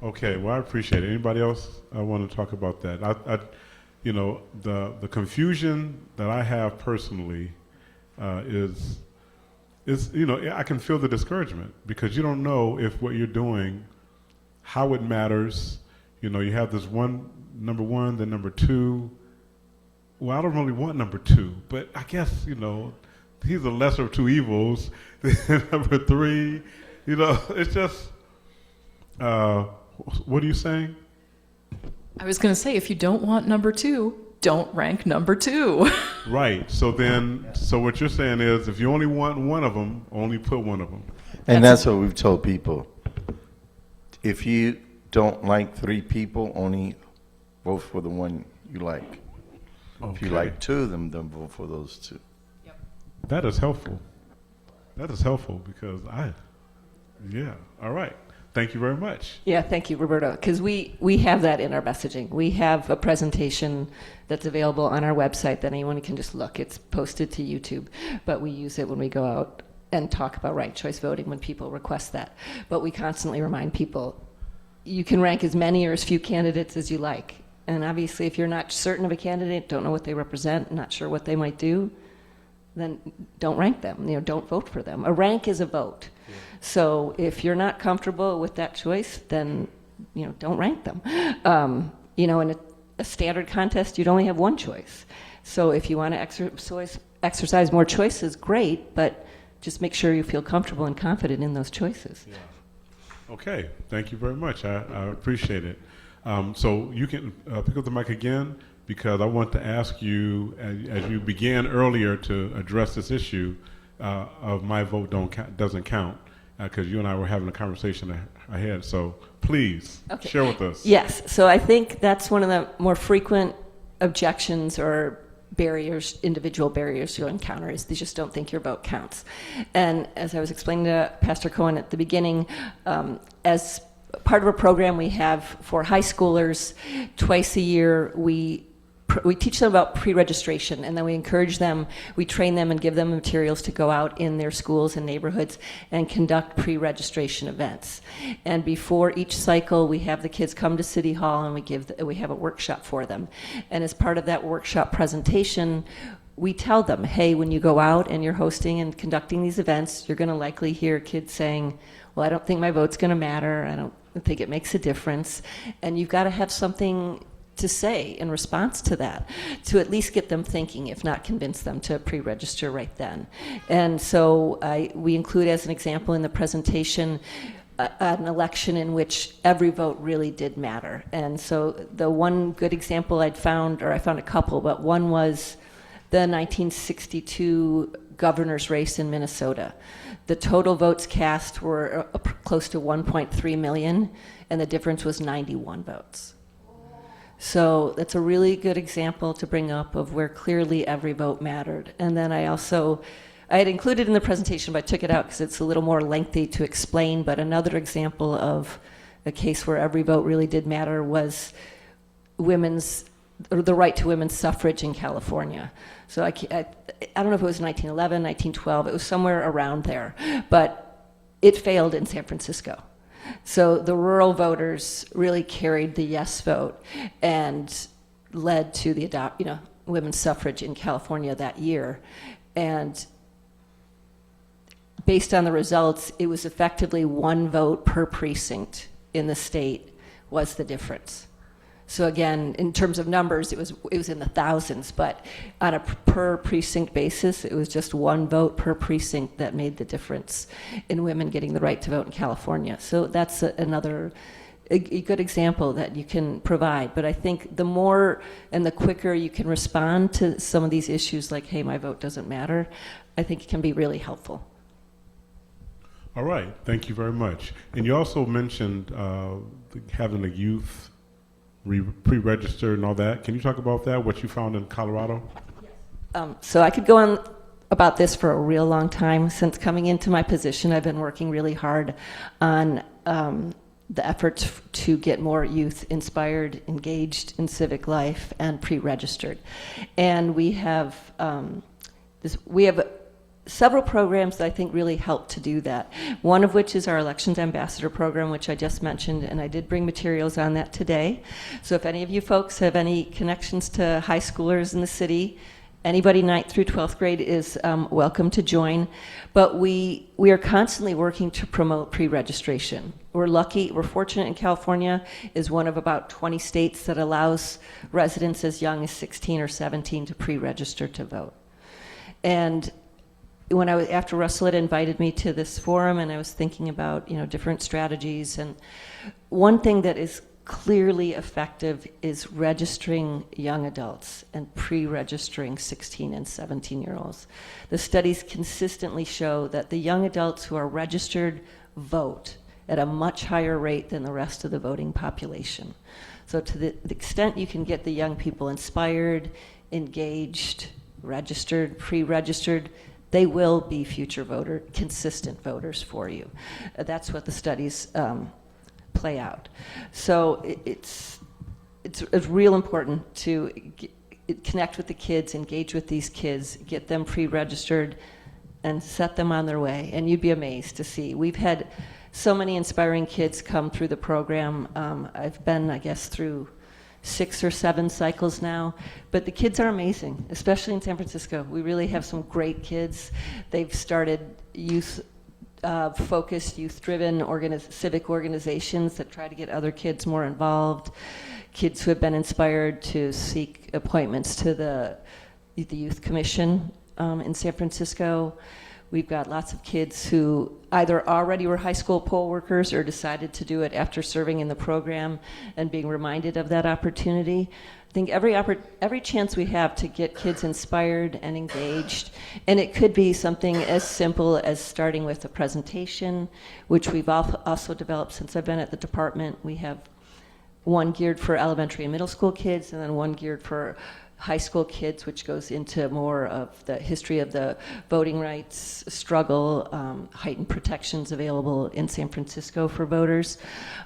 Okay, well, I appreciate it. Anybody else want to talk about that? The confusion that I have personally is I can feel the discouragement because you don't know if what you're doing, how it matters. You have this number one, then number two. Well, I don't really want number two, but I guess, he's the lesser of two evils. Number three, it's just, what are you saying? I was going to say, if you don't want number two, don't rank number two. Right. So what you're saying is, if you only want one of them, only put one of them. And that's what we've told people. If you don't like three people, only vote for the one you like. Okay. If you like two of them, then vote for those two. Yep. That is helpful. Because all right. Thank you very much. Yeah, thank you, Roberto, because we have that in our messaging. We have a presentation that's available on our website that anyone can just look. It's posted to YouTube, but we use it when we go out and talk about ranked choice voting when people request that. But we constantly remind people, you can rank as many or as few candidates as you like. And obviously, if you're not certain of a candidate, don't know what they represent, not sure what they might do, then don't rank them. Don't vote for them. A rank is a vote. Yeah. So if you're not comfortable with that choice, then don't rank them. In a standard contest, you'd only have one choice. So if you want to exercise more choices, great, but just make sure you feel comfortable and confident in those choices. Yeah. Okay, thank you very much. I appreciate it. So you can pick up the mic again, because I want to ask you, as you began earlier to address this issue of my vote doesn't count, because you and I were having a conversation ahead. So please share with us. Yes. So I think that's one of the more frequent objections or barriers, individual barriers you'll encounter, is they just don't think your vote counts. And as I was explaining to Pastor Cohen at the beginning, as part of a program we have for high schoolers, twice a year we teach them about pre-registration, and then we encourage them, we train them and give them materials to go out in their schools and neighborhoods and conduct pre-registration events. And before each cycle, we have the kids come to City Hall and we have a workshop for them. And as part of that workshop presentation, we tell them, hey, when you go out and you're hosting and conducting these events, you're going to likely hear kids saying, well, I don't think my vote's going to matter. I don't think it makes a difference. And you've got to have something to say in response to that, to at least get them thinking, if not convince them to pre-register right then. And so we include as an example in the presentation an election in which every vote really did matter. And so the one good example I found a couple, but one was the 1962 governor's race in Minnesota. The total votes cast were close to 1.3 million, and the difference was 91 votes. So that's a really good example to bring up of where clearly every vote mattered. And then I had included in the presentation, but I took it out because it's a little more lengthy to explain, but another example of a case where every vote really did matter was the right to women's suffrage in California. So I don't know if it was 1911, 1912, it was somewhere around there, but it failed in San Francisco. So the rural voters really carried the yes vote and led to the women's suffrage in California that year. And based on the results, it was effectively one vote per precinct in the state was the difference. So again, in terms of numbers, it was in the thousands, but on a per precinct basis, it was just one vote per precinct that made the difference in women getting the right to vote in California. So that's another a good example that you can provide. But I think the more and the quicker you can respond to some of these issues like, hey, my vote doesn't matter, I think it can be really helpful. All right, thank you very much. And you also mentioned having the youth pre-register and all that. Can you talk about that, what you found in Colorado? So I could go on about this for a real long time. Since coming into my position, I've been working really hard on the efforts to get more youth inspired, engaged in civic life, and pre-registered. And we have several programs that I think really help to do that. One of which is our Elections Ambassador program, which I just mentioned, and I did bring materials on that today. So if any of you folks have any connections to high schoolers in the city, anybody 9th through 12th grade is welcome to join. But we are constantly working to promote pre-registration. We're fortunate in California is one of about 20 states that allows residents as young as 16 or 17 to pre-register to vote. And after Russell had invited me to this forum, and I was thinking about different strategies, and one thing that is clearly effective is registering young adults and pre-registering 16 and 17-year-olds. The studies consistently show that the young adults who are registered vote at a much higher rate than the rest of the voting population. So to the extent you can get the young people inspired, engaged, registered, pre-registered, they will be future consistent voters for you. That's what the studies play out. So it's real important to connect with the kids, engage with these kids, get them pre-registered, and set them on their way. And you'd be amazed to see. We've had so many inspiring kids come through the program. I've been, I guess, through 6 or 7 cycles now, but the kids are amazing, especially in San Francisco. We really have some great kids. They've started youth-focused, youth-driven civic organizations that try to get other kids more involved, kids who have been inspired to seek appointments to the Youth Commission in San Francisco. We've got lots of kids who either already were high school poll workers or decided to do it after serving in the program and being reminded of that opportunity. I think every chance we have to get kids inspired and engaged, and it could be something as simple as starting with a presentation, which we've also developed since I've been at the department. We have one geared for elementary and middle school kids, and then one geared for high school kids, which goes into more of the history of the voting rights struggle, heightened protections available in San Francisco for voters.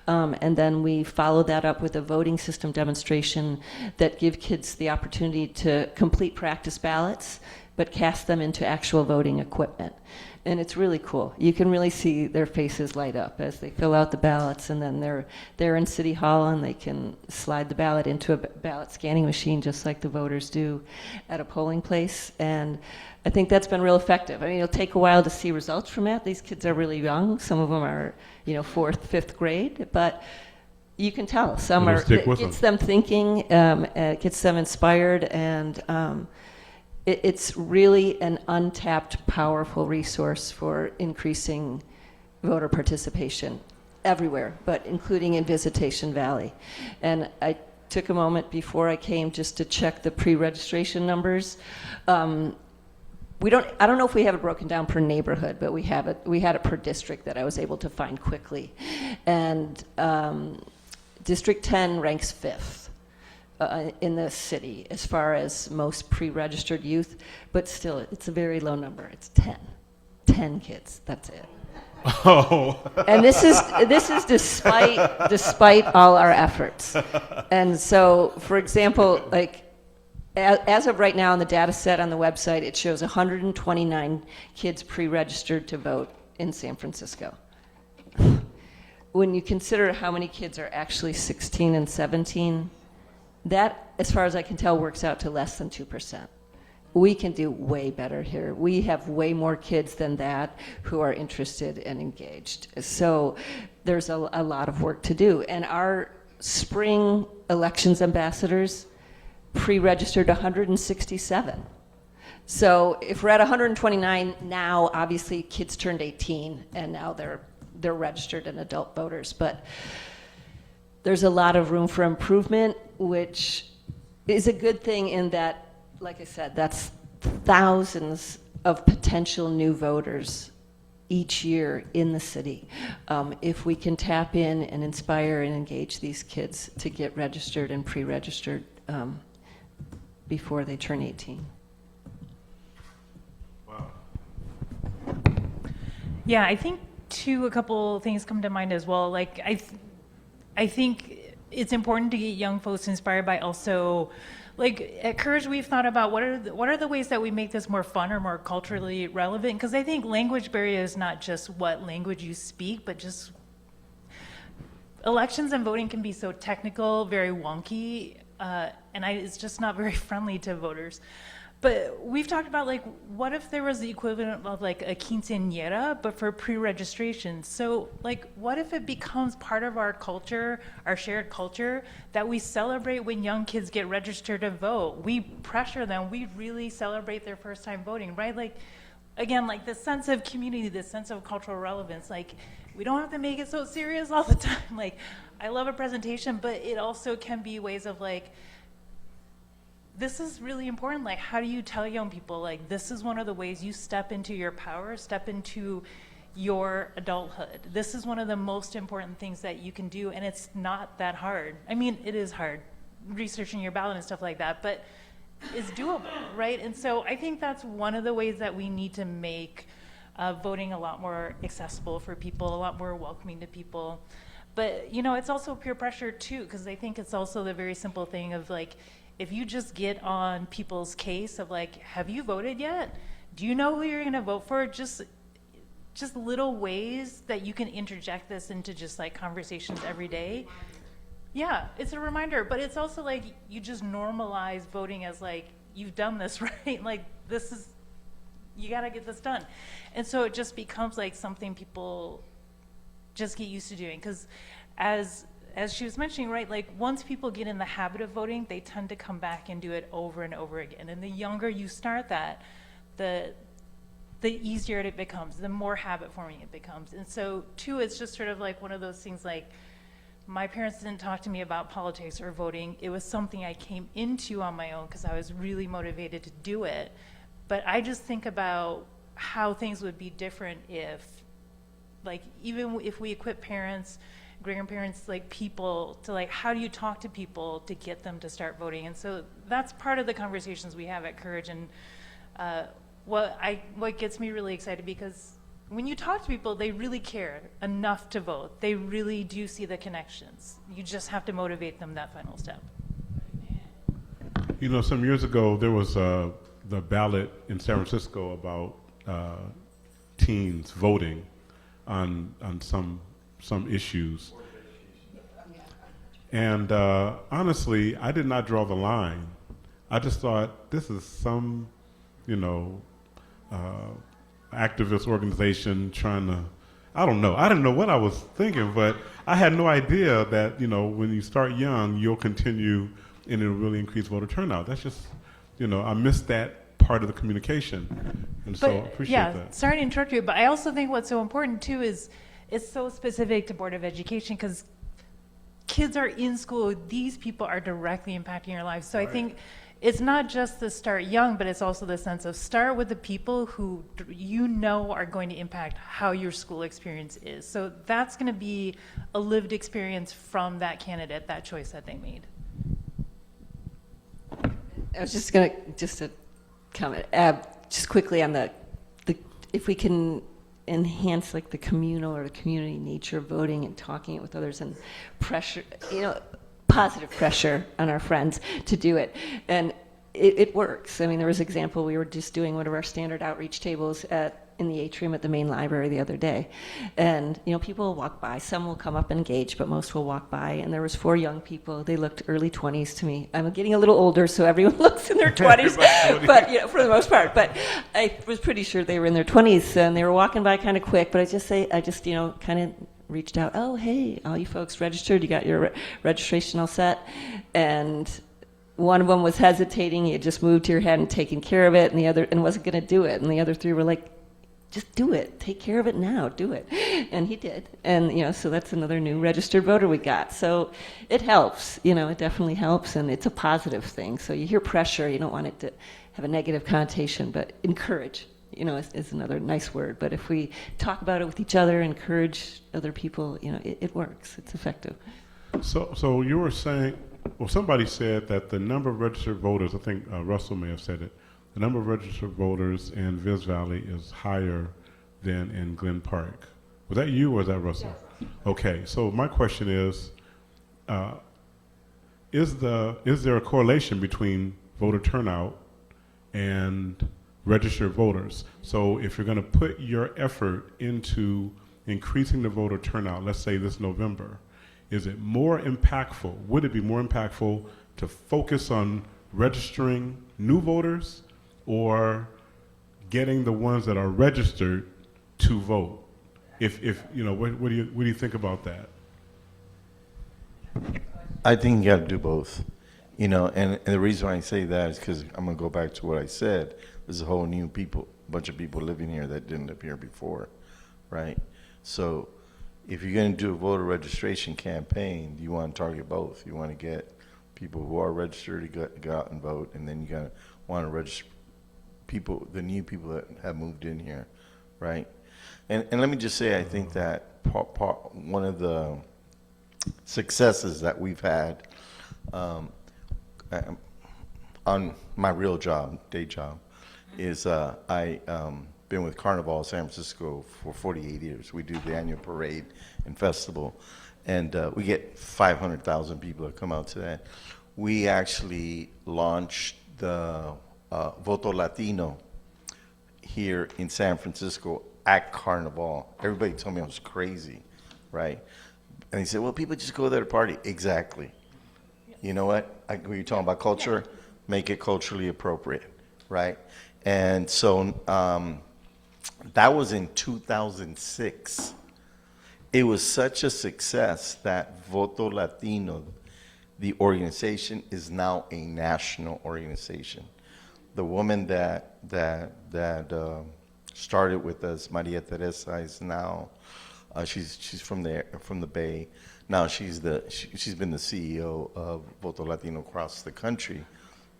And then we follow that up with a voting system demonstration that give kids the opportunity to complete practice ballots, but cast them into actual voting equipment. And it's really cool. You can really see their faces light up as they fill out the ballots, and then they're in City Hall and they can slide the ballot into a ballot scanning machine just like the voters do at a polling place. And I think that's been real effective. I mean, it'll take a while to see results from that. These kids are really young. Some of them are, 4th, 5th grade, but you can tell. Some are, it gets them thinking, it gets them inspired, and it's really an untapped, powerful resource for increasing voter participation everywhere, but including in Visitacion Valley. And I took a moment before I came just to check the pre-registration numbers. I don't know if we have it broken down per neighborhood, but we had it per district that I was able to find quickly. And District 10 ranks 5th. In the city as far as most pre-registered youth, but still it's a very low number. It's 10 kids, that's it. Oh. And this is despite all our efforts. And so, for example, like as of right now on the data set on the website, it shows 129 kids pre-registered to vote in San Francisco. When you consider how many kids are actually 16 and 17, that, as far as I can tell, works out to less than 2%. We can do way better here. We have way more kids than that who are interested and engaged. So there's a lot of work to do. And our spring elections ambassadors pre-registered 167. So if we're at 129 now, obviously kids turned 18 and now they're registered and adult voters. But there's a lot of room for improvement, which is a good thing in that, like I said, that's thousands of potential new voters each year in the city. If we can tap in and inspire and engage these kids to get registered and pre-registered before they turn 18. Yeah, I think too, a couple things come to mind as well. Like I think it's important to get young folks inspired by also, like at Courage, we've thought about what are the ways that we make this more fun or more culturally relevant? Because I think language barrier is not just what language you speak, but just elections and voting can be so technical, very wonky, and it's just not very friendly to voters. But we've talked about, like, what if there was the equivalent of like a quinceañera, but for pre-registration? So, like, what if it becomes part of our culture, our shared culture, that we celebrate when young kids get registered to vote? We pressure them. We really celebrate their first time voting, right? Like, again, like this sense of community, this sense of cultural relevance. Like, we don't have to make it so serious all the time. Like, I love a presentation, but it also can be ways of like, this is really important. Like, how do you tell young people, like, this is one of the ways you step into your power, step into your adulthood. This is one of the most important things that you can do, and it's not that hard. I mean, it is hard, researching your ballot and stuff like that, but it's doable, right? And so I think that's one of the ways that we need to make voting a lot more accessible for people, a lot more welcoming to people. But, you know, it's also peer pressure too, because I think it's also the very simple thing of like, if you just get on people's case of like, have you voted yet? Do you know who you're gonna vote for? Just little ways that you can interject this into just like conversations every day. Yeah, it's a reminder, but it's also like you just normalize voting as like, you've done this, right? Like this is, you gotta get this done. And so it just becomes like something people just get used to doing. Because as she was mentioning, right, like once people get in the habit of voting, they tend to come back and do it over and over again. And the younger you start that, the easier it becomes, the more habit forming it becomes. And so too, it's just sort of like one of those things like, my parents didn't talk to me about politics or voting. It was something I came into on my own because I was really motivated to do it. But I just think about how things would be different if, like, even if we equip parents, grandparents, like people to like, how do you talk to people to get them to start voting? And so that's part of the conversations we have at Courage. And what gets me really excited, because when you talk to people, they really care enough to vote. They really do see the connections. You just have to motivate them that final step. You know, some years ago, there was the ballot in San Francisco about teens voting on some issues. And honestly, I did not draw the line. I just thought, this is some, you know, activist organization trying to, I don't know. I didn't know what I was thinking, but I had no idea that, you know, when you start young, you'll continue and it'll really increase voter turnout. That's just, you know, I missed that part of the communication. And so I appreciate that. Sorry to interrupt you, but I also think what's so important too is it's so specific to Board of Education, because kids are in school. These people are directly impacting your lives. So right. I think it's not just the start young, but it's also the sense of start with the people who you know are going to impact how your school experience is. So that's going to be a lived experience from that candidate, that choice that they made. I was just going to comment just quickly on the if we can enhance like the communal or the community nature of voting and talking it with others and pressure, you know, positive pressure on our friends to do it. And it works. I mean, there was an example, we were just doing one of our standard outreach tables in the atrium at the main library the other day. And, you know, people will walk by. Some will come up and engage, but most will walk by. And there was 4 young people. They looked early 20s to me. I'm getting a little older, so everyone looks in their 20s, but, you know, for the most part. But I was pretty sure they were in their 20s, and they were walking by kind of quick. But I just, you know, kind of reached out, oh, hey, all you folks registered, you got your registration all set. And one of them was hesitating. He had just moved here, hadn't taken care of it, and the other, and wasn't going to do it. And the other three were like, just do it. Take care of it now. Do it. And he did. And, so that's another new registered voter we got. So it helps. It definitely helps, and it's a positive thing. So you hear pressure. You don't want it to have a negative connotation, but encourage, is another nice word. But if we talk about it with each other, encourage other people, it works. It's effective. So you were saying, well, somebody said that the number of registered voters, I think Russell may have said it, the number of registered voters in Viz Valley is higher than in Glen Park. Was that you or was that Russell? Yes. Okay, so my question is there a correlation between voter turnout and registered voters? So if you're going to put your effort into increasing the voter turnout, let's say this November, is it more impactful? Would it be more impactful to focus on registering new voters or getting the ones that are registered to vote? What do you think about that? I think you got to do both, and the reason why I say that is because I'm going to go back to what I said. There's a whole new bunch of people living here that didn't live here before, right? So if you're going to do a voter registration campaign, you want to target both. You want to get people who are registered to go out and vote, and then you want to register the new people that have moved in here, right? And let me just say, I think that one of the successes that we've had on my real job, day job, is I been with Carnival San Francisco for 48 years. We do the annual parade and festival, and we get 500,000 people that come out to that. We actually launched the Voto Latino here in San Francisco at Carnival. Everybody told me I was crazy, right? And he said, well, people just go there to party. Exactly. You know what? When you're talking about culture, make it culturally appropriate, right? And so that was in 2006. It was such a success that Voto Latino, the organization, is now a national organization. The woman that started with us, Maria Teresa, is now she's from the Bay. Now she's been the CEO of Voto Latino across the country,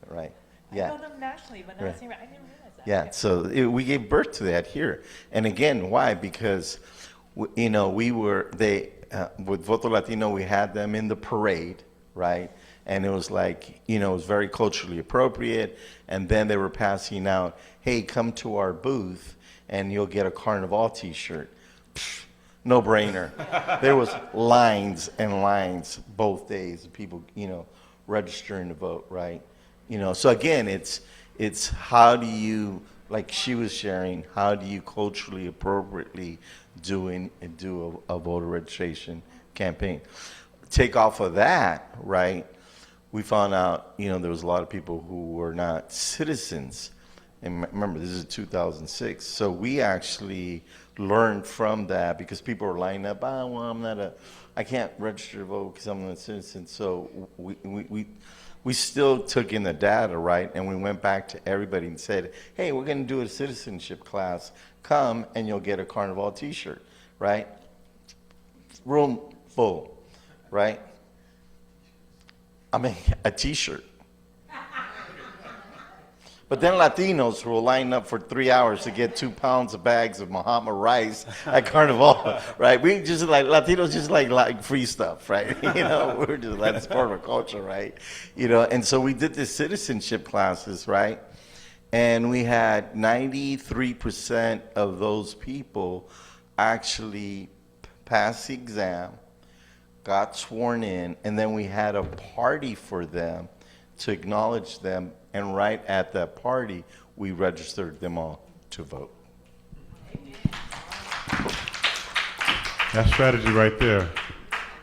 right? Yeah. I know them nationally, but not Right. I didn't realize that. Yeah, so we gave birth to that here. And again, why? Because, with Voto Latino, we had them in the parade, right? And it was like, it was very culturally appropriate. And then they were passing out, hey, come to our booth and you'll get a Carnival t-shirt. No brainer. There was lines and lines both days of people, registering to vote, right? So again, it's how do you, like she was sharing, how do you culturally appropriately do a voter registration campaign? Take off of that, right? We found out, there was a lot of people who were not citizens. And remember, this is 2006. So we actually learned from that because people were lining up, I can't register to vote because I'm not a citizen. So we still took in the data, right? And we went back to everybody and said, hey, we're going to do a citizenship class. Come and you'll get a Carnival t-shirt, right? Room full, right? I mean, a t-shirt. But then Latinos will line up for 3 hours to get 2 pounds of bags of Mahama rice at Carnival, right? We just Latinos just like free stuff, right? We're just that's part of our culture, right? And so we did the citizenship classes, right? And we had 93% of those people actually pass the exam, got sworn in, and then we had a party for them to acknowledge them. And right at that party, we registered them all to vote. That strategy right there.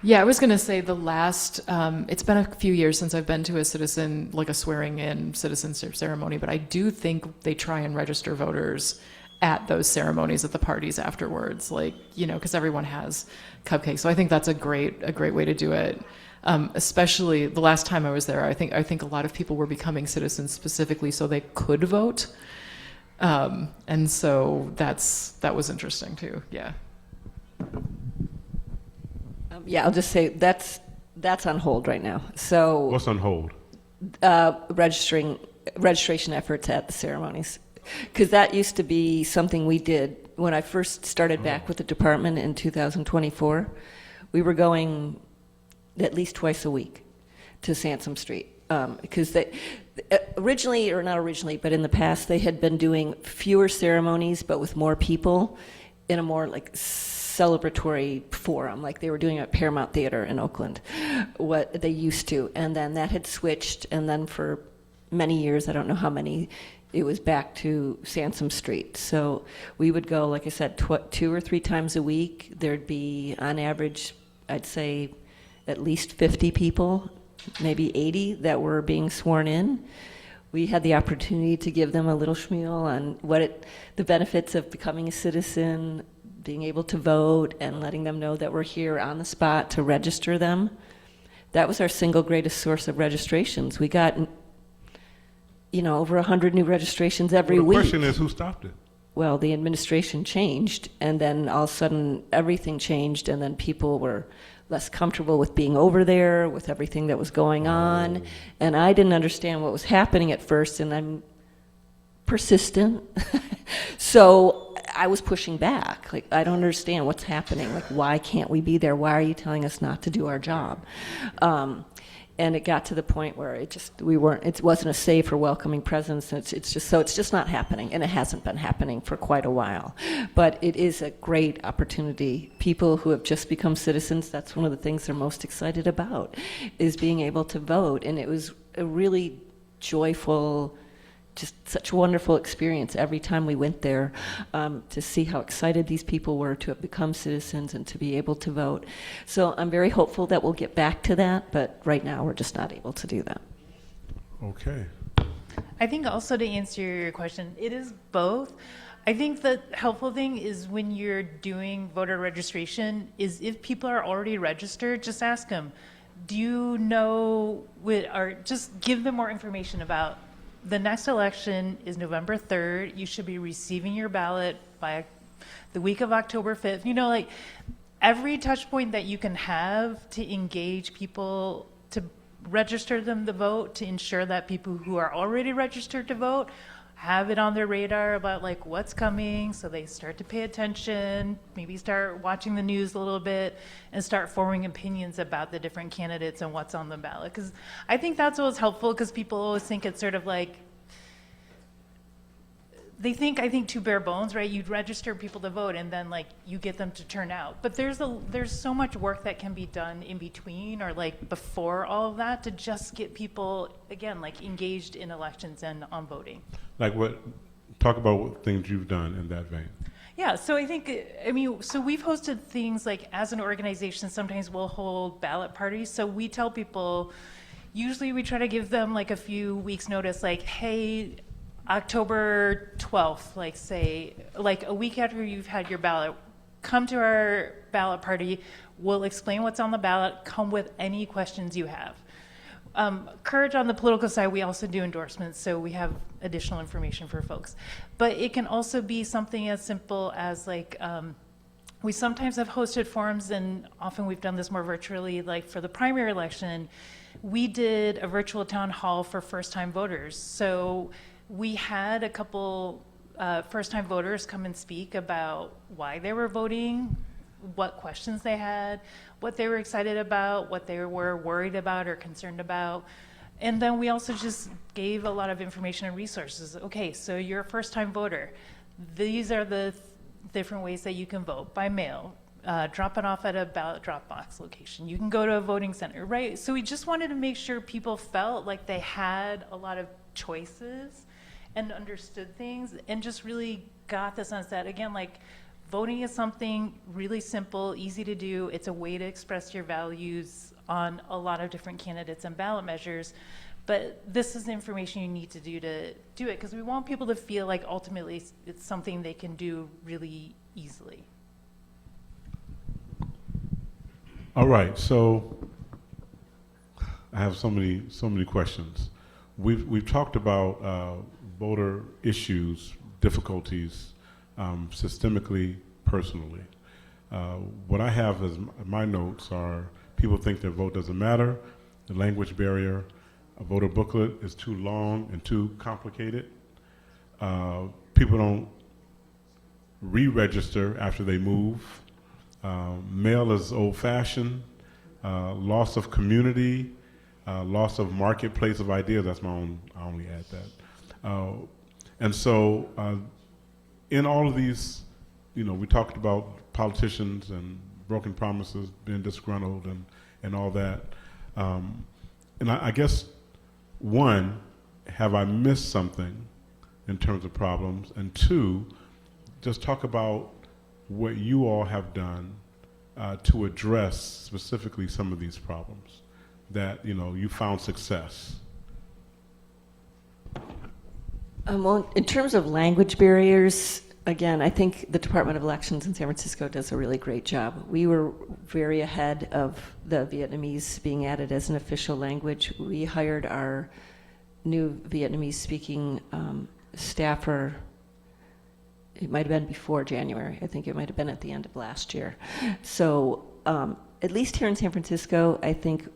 Yeah, I was going to say it's been a few years since I've been to a swearing in citizenship ceremony, but I do think they try and register voters at those ceremonies, at the parties afterwards, like, you know, because everyone has cupcakes. So I think that's a great way to do it. Especially the last time I was there, I think a lot of people were becoming citizens specifically so they could vote. And so that was interesting too. Yeah. Yeah, I'll just say that's on hold right now. So What's on hold? registration efforts at the ceremonies, because that used to be something we did when I first started back with the department in 2024. We were going at least twice a week to Sansom Street, because they originally, or not originally, but in the past, they had been doing fewer ceremonies but with more people in a more like celebratory forum, like they were doing at Paramount Theater in Oakland, what they used to. And then that had switched, and then for many years, I don't know how many, it was back to Sansom Street. So we would go, like I said, 2 or 3 times a week. There'd be, on average, I'd say at least 50 people, maybe 80 that were being sworn in. We had the opportunity to give them a little schmeal on the benefits of becoming a citizen, being able to vote, and letting them know that we're here on the spot to register them. That was our single greatest source of registrations. We got, over 100 new registrations every Well, the week. question is, who stopped it? Well, the administration changed, and then all of a sudden everything changed, and then people were less comfortable with being over there, with everything that was going on. And I didn't understand what was happening at first, and I'm persistent. So I was pushing back. Like, I don't understand what's happening. Like, why can't we be there? Why are you telling us not to do our job? And it got to the point where it wasn't a safe or welcoming presence. And it's just not happening. And it hasn't been happening for quite a while. But it is a great opportunity. People who have just become citizens, that's one of the things they're most excited about, is being able to vote. And it was a really joyful, just such a wonderful experience every time we went there, to see how excited these people were to have become citizens and to be able to vote. So I'm very hopeful that we'll get back to that, but right now we're just not able to do that. Okay. I think also, to answer your question, it is both. I think the helpful thing is when you're doing voter registration is if people are already registered, just ask them, do you know, or just give them more information about the next election is November 3rd. You should be receiving your ballot by the week of October 5th. Like every touch point that you can have to engage people, to register them to vote, to ensure that people who are already registered to vote have it on their radar about like what's coming, so they start to pay attention, maybe start watching the news a little bit, and start forming opinions about the different candidates and what's on the ballot. Because I think that's what's helpful, because people always think it's sort of like, they think, I think, too bare bones, right? You'd register people to vote and then like you get them to turn out. But there's so much work that can be done in between or like before all of that to just get people, again, like engaged in elections and on voting. Like what? Talk about what things you've done in that vein. Yeah, so so we've hosted things like, as an organization, sometimes we'll hold ballot parties. So we tell people, usually we try to give them like a few weeks notice, like, hey, October 12th, like say, like a week after you've had your ballot, come to our ballot party. We'll explain what's on the ballot. Come with any questions you have. Courage on the political side, we also do endorsements, so we have additional information for folks. But it can also be something as simple as like, we sometimes have hosted forums, and often we've done this more virtually, like for the primary election, we did a virtual town hall for first-time voters. So we had a couple first-time voters come and speak about why they were voting, what questions they had, what they were excited about, what they were worried about or concerned about. And then we also just gave a lot of information and resources. Okay, so you're a first-time voter. These are the different ways that you can vote: by mail, drop it off at a ballot drop box location. You can go to a voting center, right? So we just wanted to make sure people felt like they had a lot of choices and understood things, and just really got the sense that, again, like, voting is something really simple, easy to do. It's a way to express your values on a lot of different candidates and ballot measures, But this is the information you need to do it, because we want people to feel like ultimately it's something they can do really easily. All right, so I have so many questions. We've talked about voter issues, difficulties, systemically, personally. What I have as my notes are people think their vote doesn't matter, the language barrier, a voter booklet is too long and too complicated. People don't re-register after they move. Mail is old-fashioned. Loss of community, loss of marketplace of ideas. That's my own. I only add that. And so, in all of these, we talked about politicians and broken promises, being disgruntled, and all that. And I guess, one, have I missed something in terms of problems? And two, just talk about what you all have done to address specifically some of these problems that you found success. Well, in terms of language barriers, again, I think the Department of Elections in San Francisco does a really great job. We were very ahead of the Vietnamese being added as an official language. We hired our new Vietnamese-speaking staffer. It might have been before January. I think it might have been at the end of last year. So at least here in San Francisco, I think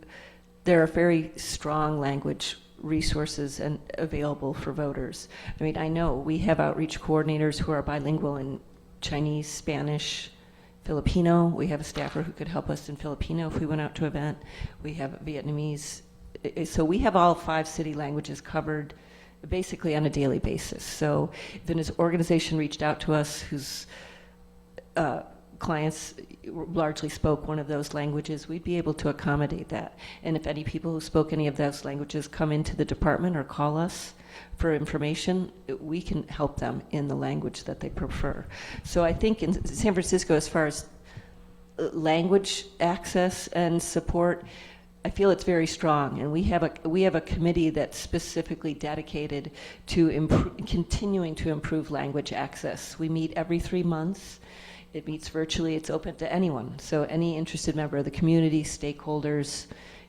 there are very strong language resources and available for voters. I mean, I know we have outreach coordinators who are bilingual in Chinese, Spanish, Filipino. We have a staffer who could help us in Filipino if we went out to an event. We have Vietnamese. So we have all 5 city languages covered basically on a daily basis. So if an organization reached out to us whose clients largely spoke one of those languages, we'd be able to accommodate that. And if any people who spoke any of those languages come into the department or call us for information, we can help them in the language that they prefer. So I think in San Francisco, as far as language access and support, I feel it's very strong, and we have a committee that's specifically dedicated to continuing to improve language access. We meet every 3 months. It meets virtually. It's open to anyone. So any interested member of the community, stakeholders,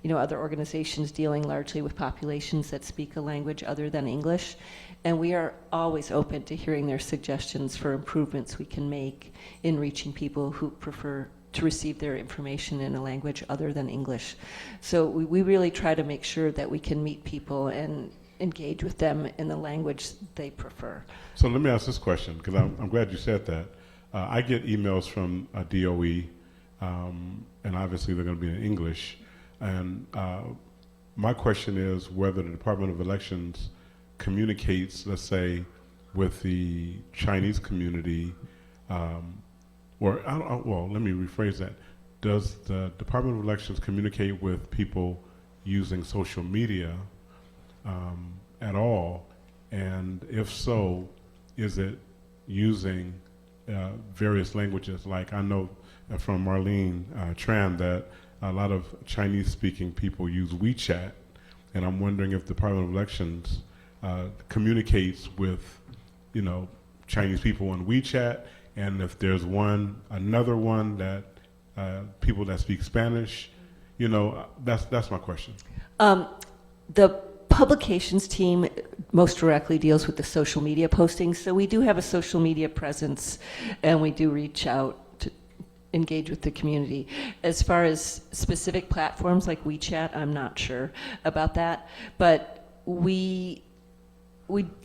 other organizations dealing largely with populations that speak a language other than English. And we are always open to hearing their suggestions for improvements we can make in reaching people who prefer to receive their information in a language other than English. So we really try to make sure that we can meet people and engage with them in the language they prefer. So let me ask this question, because I'm glad you said that. I get emails from DOE, and obviously they're going to be in English. And my question is whether the Department of Elections communicates, let's say, with the Chinese community, well, let me rephrase that. Does the Department of Elections communicate with people using social media at all? And if so, is it using various languages? Like I know from Marlene Tran that a lot of Chinese-speaking people use WeChat, and I'm wondering if the Department of Elections communicates with, Chinese people on WeChat, and if there's another one that people that speak Spanish, that's my question. The publications team most directly deals with the social media postings, so we do have a social media presence, and we do reach out to engage with the community. As far as specific platforms like WeChat, I'm not sure about that, but we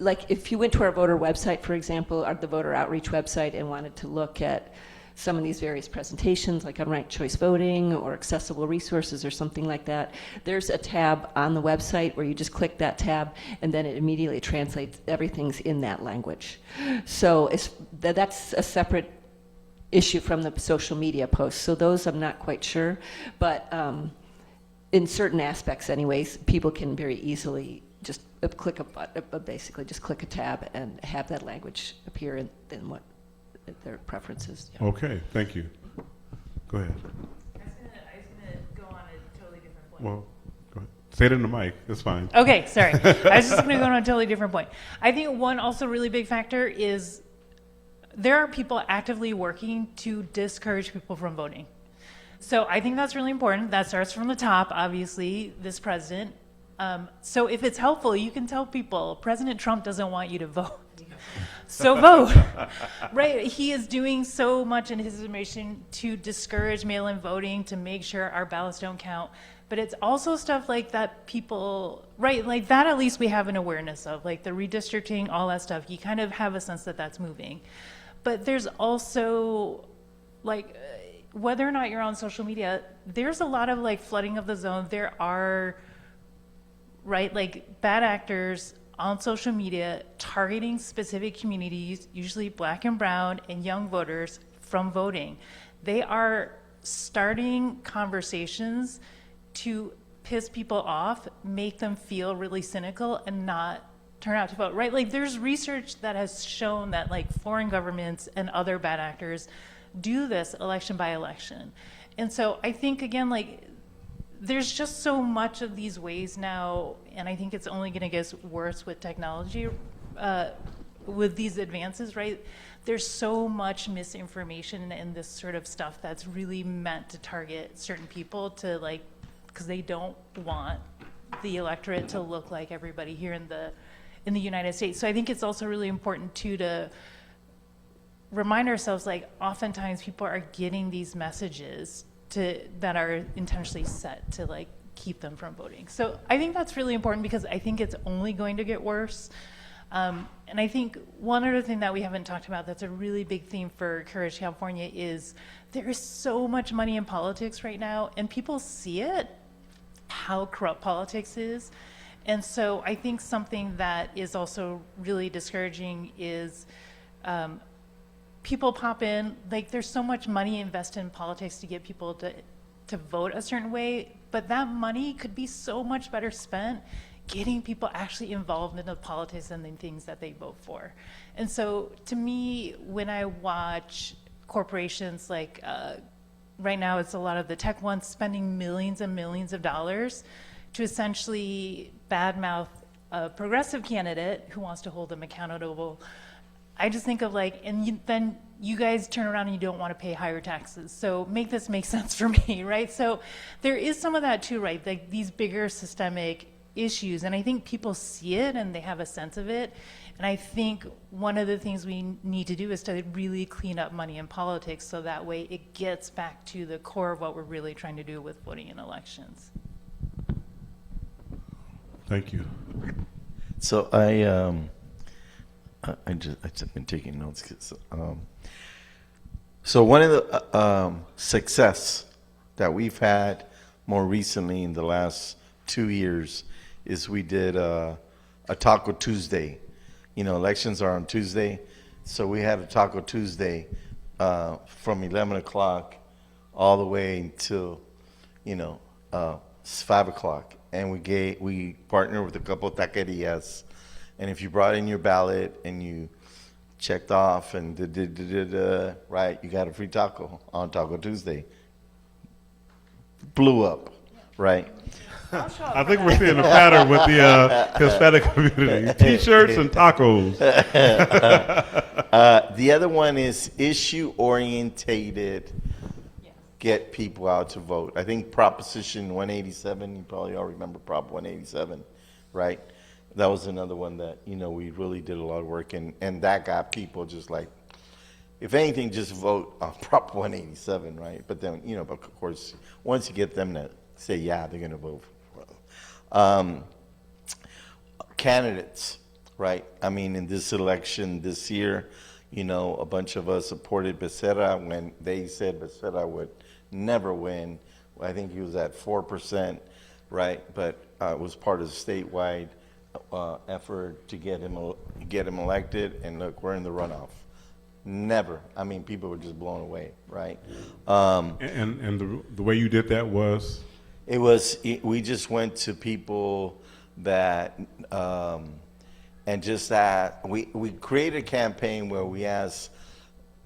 like if you went to our voter website, for example, the voter outreach website, and wanted to look at some of these various presentations, like on ranked choice voting or accessible resources or something like that, there's a tab on the website where you just click that tab, and then it immediately translates. Everything's in that language. So that's a separate issue from the social media posts. So those I'm not quite sure, but in certain aspects anyways, people can very easily just click a button, basically just click a tab and have that language appear in what their preferences. Yeah. Okay, thank you. Go ahead. I was gonna go on a totally different point. Well, go ahead. Say it in the mic. It's fine. Okay, sorry. I was just going to go on a totally different point. I think one also really big factor is there are people actively working to discourage people from voting. So I think that's really important. That starts from the top, obviously, this president. So if it's helpful, you can tell people President Trump doesn't want you to vote. So vote, right? He is doing so much in his administration to discourage mail-in voting, to make sure our ballots don't count. But it's also stuff like that people, right, like that at least we have an awareness of, like the redistricting, all that stuff. You kind of have a sense that that's moving. But there's also, like, whether or not you're on social media, there's a lot of like flooding of the zone. There are, right, like bad actors on social media targeting specific communities, usually black and brown and young voters, from voting. They are starting conversations to piss people off, make them feel really cynical and not turn out to vote, right? Like there's research that has shown that like foreign governments and other bad actors do this election by election. And so I think again, like there's just so much of these ways now, and I think it's only gonna get worse with technology, with these advances, right? There's so much misinformation and this sort of stuff that's really meant to target certain people to like, because they don't want the electorate to look like everybody here in the United States. So I think it's also really important too to remind ourselves, like oftentimes people are getting these messages that are intentionally set to like keep them from voting. So I think that's really important because I think it's only going to get worse. And I think one other thing that we haven't talked about that's a really big theme for Courage California is there is so much money in politics right now, and people see it, how corrupt politics is. And so I think something that is also really discouraging is people pop in, like there's so much money invested in politics to get people to vote a certain way, but that money could be so much better spent getting people actually involved in the politics and the things that they vote for. And so to me, when I watch corporations like, right now it's a lot of the tech ones spending millions and millions of dollars to essentially badmouth a progressive candidate who wants to hold them accountable. I just think of like, and then you guys turn around and you don't want to pay higher taxes. So make this make sense for me, right? So there is some of that too, right? Like these bigger systemic issues, and I think people see it and they have a sense of it. And I think one of the things we need to do is to really clean up money in politics so that way it gets back to the core of what we're really trying to do with voting in elections. Thank you. So I've just been taking notes. So one of the success that we've had more recently in the last 2 years is we did a Taco Tuesday. You know, elections are on Tuesday, so we had a Taco Tuesday from 11 o'clock all the way until 5 o'clock, and we partnered with a couple of taquerias. And if you brought in your ballot and you checked off and right, you got a free taco on Taco Tuesday. Blew up, right? I think we're seeing a pattern with the Hispanic community. T-shirts and tacos. The other one is issue-orientated, get people out to vote. I think Proposition 187, you probably all remember Prop 187, right? That was another one that, we really did a lot of work, and that got people just like, if anything, just vote on Prop 187, right? But then, but of course, once you get them to say, yeah, they're going to vote for candidates, right? I mean, in this election this year, a bunch of us supported Becerra when they said Becerra would never win. I think he was at 4%, right? But it was part of the statewide effort to get him elected, and look, we're in the runoff. Never. I mean, people were just blown away, right? And the way you did that was? We just went to people that, and just that, we created a campaign where we asked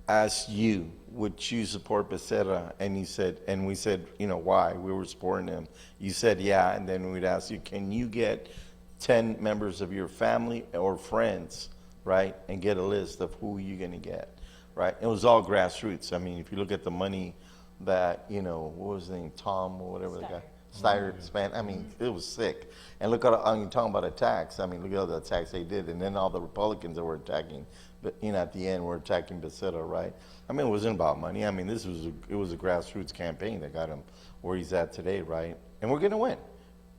asked you, would you support Becerra? And you said, and we said, you know, why? We were supporting him. You said, yeah. And then we'd ask you, can you get 10 members of your family or friends, right? And get a list of who you're going to get, right? It was all grassroots. I mean, if you look at the money that, you know, what was his name? Tom or whatever the guy. Steyer spent. I mean, it was sick. And look at, you're talking about attacks. I mean, look at all the attacks they did. And then all the Republicans that were attacking, but, you know, at the end were attacking Becerra, right? I mean, it wasn't about money. I mean, it was a grassroots campaign that got him where he's at today, right? And we're going to win,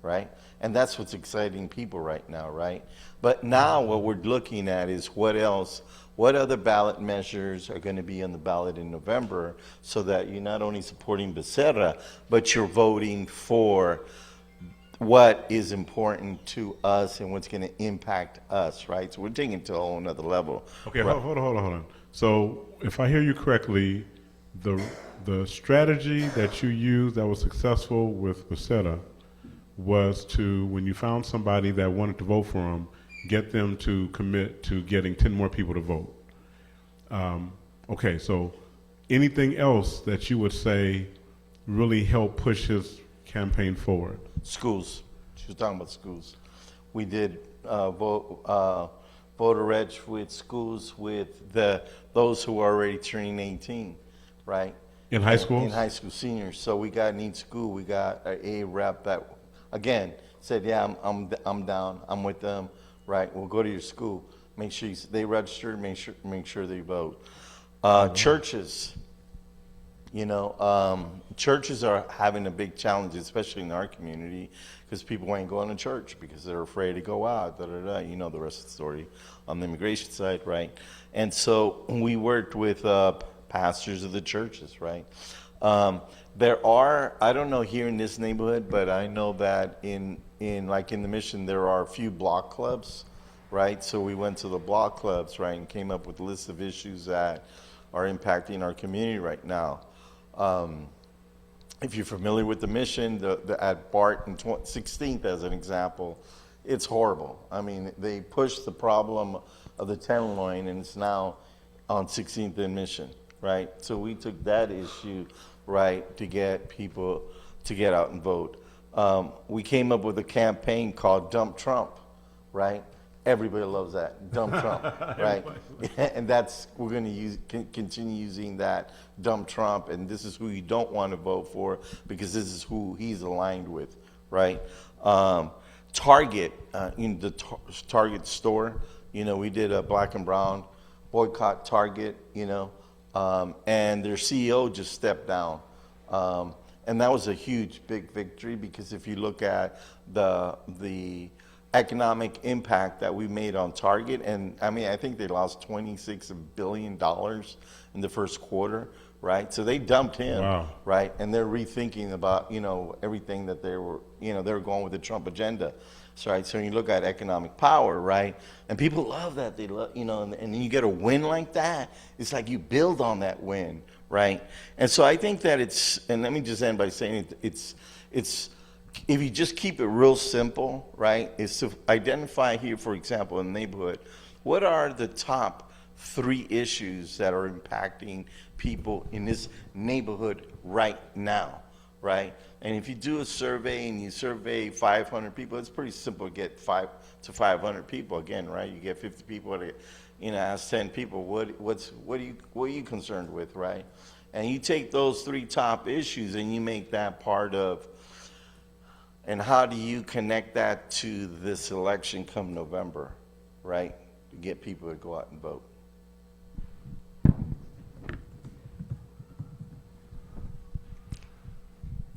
right? And that's what's exciting people right now, right? But now what we're looking at is what else, what other ballot measures are going to be on the ballot in November so that you're not only supporting Becerra, but you're voting for what is important to us and what's going to impact us, right? So we're taking it to a whole nother level. Okay, right? hold on. So if I hear you correctly, the strategy that you used that was successful with Becerra was to, when you found somebody that wanted to vote for him, get them to commit to getting 10 more people to vote. Okay, so anything else that you would say really helped push his campaign forward? Schools. She was talking about schools. We did voter reg with schools with those who are already turning 18, right? In high schools? In high school, seniors. So we got in each school, we got a rep that, again, said, yeah, I'm down, I'm with them, right? We'll go to your school. Make sure they register, make sure they vote. Churches. You know, churches are having a big challenge, especially in our community, because people ain't going to church because they're afraid to go out, You know the rest of the story on the immigration side, right? And so we worked with pastors of the churches, right? There are, I don't know here in this neighborhood, but I know that in the Mission, there are a few block clubs, right? So we went to the block clubs, right, and came up with a list of issues that are impacting our community right now. If you're familiar with the Mission, at BART and 16th as an example, it's horrible. I mean, they pushed the problem of the Tenderloin and it's now on 16th and Mission, right? So we took that issue, right, to get people to get out and vote. We came up with a campaign called Dump Trump, right? Everybody loves that, Dump Trump, right? And we're going to continue using that, Dump Trump, and this is who you don't want to vote for because this is who he's aligned with, right? Target, in the Target store, you know, we did a black and brown boycott Target, you know, and their CEO just stepped down. And that was a huge, big victory because if you look at the economic impact that we made on Target, and I mean, I think they lost $26 billion in the first quarter, right? So they dumped him, Wow. right? And they're rethinking about, you know, everything that they were going with the Trump agenda. So, right, so you look at economic power, right? And people love that. They love, you know, and then you get a win like that. It's like you build on that win, right? And so I think that and let me just end by saying it's if you just keep it real simple, right, is to identify here, for example, in the neighborhood, what are the top 3 issues that are impacting people in this neighborhood right now, right? And if you do a survey and you survey 500 people, it's pretty simple to get 5 to 500 people again, right? You get 50 people to, you know, ask 10 people, what are you concerned with, right? And you take those 3 top issues and you make that part of. And how do you connect that to this election come November, right? To get people to go out and vote.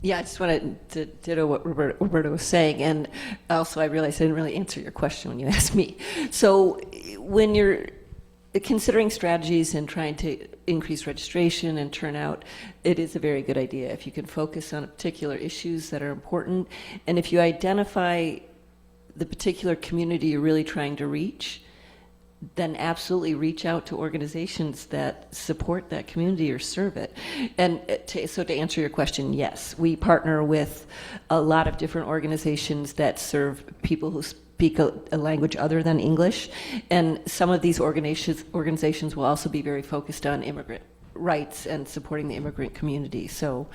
Yeah, I just wanted to ditto what Roberto was saying, and also I realized I didn't really answer your question when you asked me. So when you're considering strategies and trying to increase registration and turnout, it is a very good idea if you can focus on particular issues that are important, and if you identify the particular community you're really trying to reach, then absolutely reach out to organizations that support that community or serve it. And so to answer your question, yes, we partner with a lot of different organizations that serve people who speak a language other than English. And some of these organizations will also be very focused on immigrant rights and supporting the immigrant community. So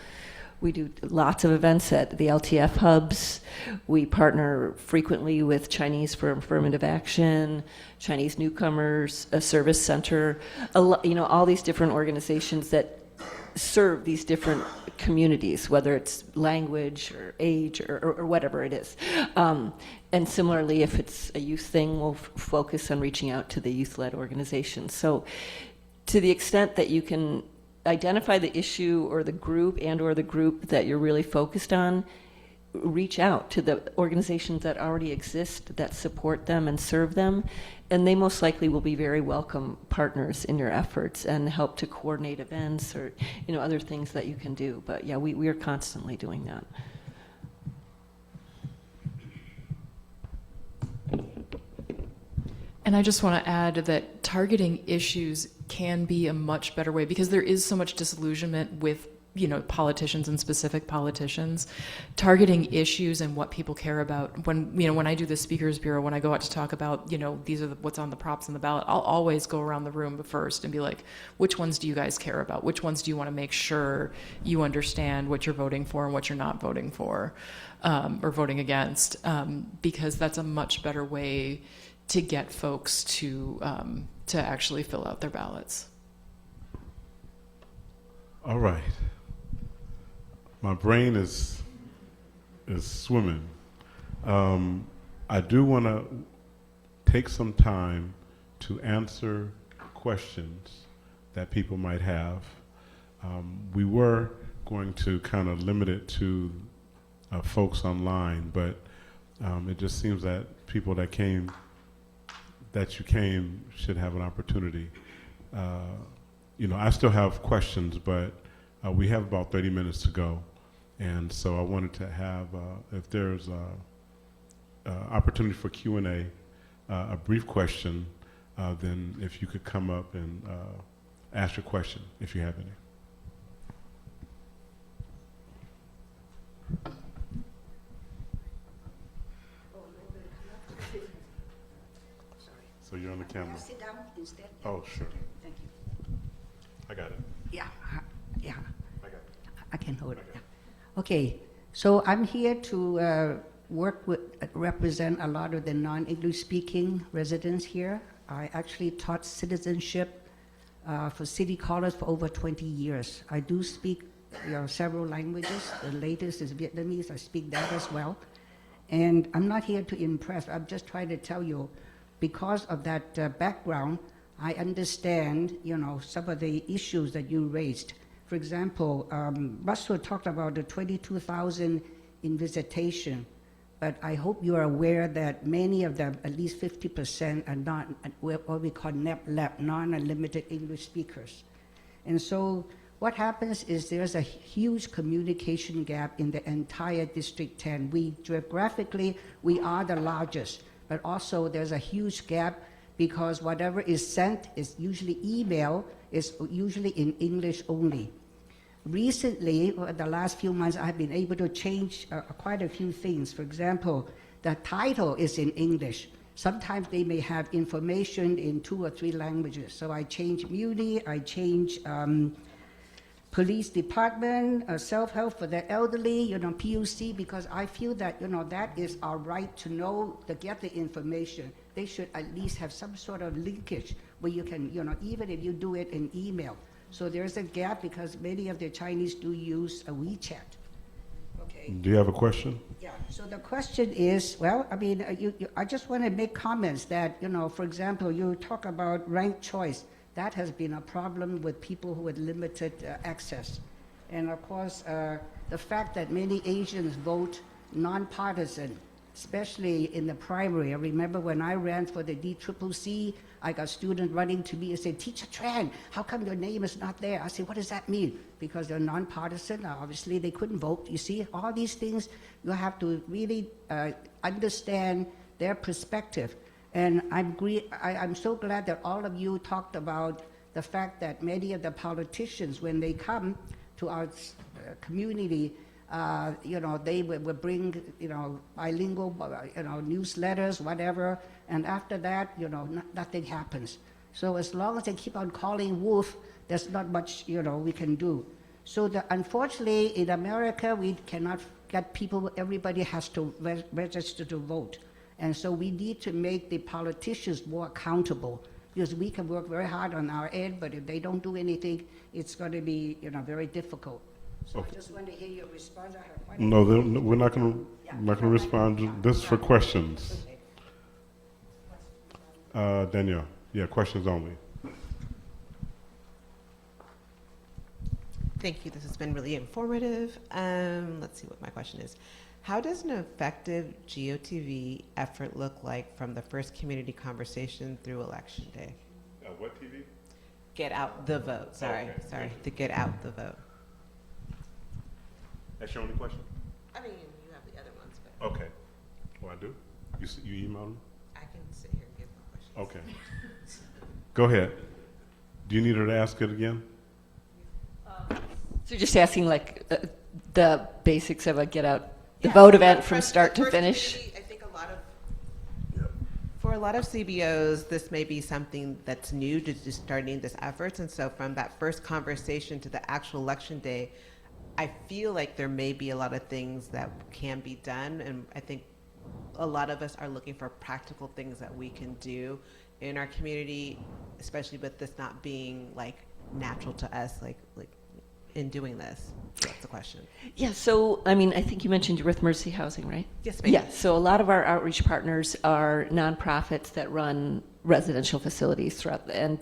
we do lots of events at the LTF hubs. We partner frequently with Chinese for Affirmative Action, Chinese Newcomers, a service center, all these different organizations that serve these different communities, whether it's language or age or whatever it is. And similarly, if it's a youth thing, we'll focus on reaching out to the youth-led organizations. So to the extent that you can identify the issue or the group that you're really focused on, reach out to the organizations that already exist that support them and serve them, and they most likely will be very welcome partners in your efforts and help to coordinate events or other things that you can do. But yeah, we are constantly doing that. And I just want to add that targeting issues can be a much better way, because there is so much disillusionment with politicians and specific politicians. Targeting issues and what people care about. When I do the Speakers Bureau, when I go out to talk about these are what's on the props on the ballot, I'll always go around the room first and be like, which ones do you guys care about? Which ones do you want to make sure you understand what you're voting for and what you're not voting for, or voting against? Because that's a much better way to get folks to actually fill out their ballots. All right. My brain is swimming. I do want to take some time to answer questions that people might have. We were going to kind of limit it to folks online, but it just seems that people that came should have an opportunity. I still have questions, but we have about 30 minutes to go. And so I wanted to have, if there's opportunity for Q&A, a brief question, then if you could come up and ask your question, if you have any. So you're on the camera. Sit down instead. Oh, sure. Thank you. I got it. Yeah. I got it. I can hold it. Yeah. Okay. So I'm here to represent a lot of the non-English speaking residents here. I actually taught citizenship for City College for over 20 years. I do speak several languages. The latest is Vietnamese. I speak that as well. And I'm not here to impress. I'm just trying to tell you, because of that background, I understand, some of the issues that you raised. For example, Russell talked about the 22,000 in visitation, but I hope you are aware that many of them, at least 50%, are not what we call NEP-LEP, non-unlimited English speakers. And so what happens is there's a huge communication gap in the entire District 10. Geographically, we are the largest, but also there's a huge gap because whatever is sent is usually email, is usually in English only. Recently, over the last few months, I've been able to change quite a few things. For example, the title is in English. Sometimes they may have information in 2 or 3 languages. So I change Muni, I change police department, self-help for the elderly, PUC, because I feel that, that is our right to know, to get the information. They should at least have some sort of linkage where you can, even if you do it in email. So there's a gap because many of the Chinese do use a WeChat. Okay. Do you have a question? Yeah, so the question is, well, I mean, I just want to make comments that, for example, you talk about ranked choice. That has been a problem with people who had limited access. And of course, the fact that many Asians vote nonpartisan, especially in the primary. I remember when I ran for the DCCC, I got students running to me and said, Teacher Tran, how come your name is not there? I said, what does that mean? Because they're nonpartisan. Obviously, they couldn't vote. You see, all these things, you have to really understand their perspective. And I'm so glad that all of you talked about the fact that many of the politicians, when they come to our community, They would bring, bilingual, newsletters, whatever, and after that, nothing happens. So as long as they keep on calling wolf, there's not much, we can do. So unfortunately, in America, we cannot get people, everybody has to register to vote. And so we need to make the politicians more accountable, because we can work very hard on our end, but if they don't do anything, it's going to be, very difficult. So I just want to hear your response. I have quite a No, we're not going to respond. This is for questions. Danielle, yeah, questions only. Thank you. This has been really informative. Let's see what my question is. How does an effective GOTV effort look like from the first community conversation through Election Day? What TV? Get out the vote. Sorry, Okay. sorry. To get out the vote. That's your only question? I mean, you have the other ones, but Okay. Oh, I do? You emailed them? I can sit here and give my questions. Okay. Go ahead. Do you need her to ask it again? So just asking the basics of a get out the vote event from start to First finish. community, I think for a lot of CBOs, this may be something that's new to just starting this efforts. And so from that first conversation to the actual election day, I feel like there may be a lot of things that can be done. And I think a lot of us are looking for practical things that we can do in our community, especially with this not being natural to us, like in doing this. That's the question. Yeah, so, I think you mentioned you're with Mercy Housing, right? Yes, ma'am. Yeah, so a lot of our outreach partners are nonprofits that run residential facilities throughout and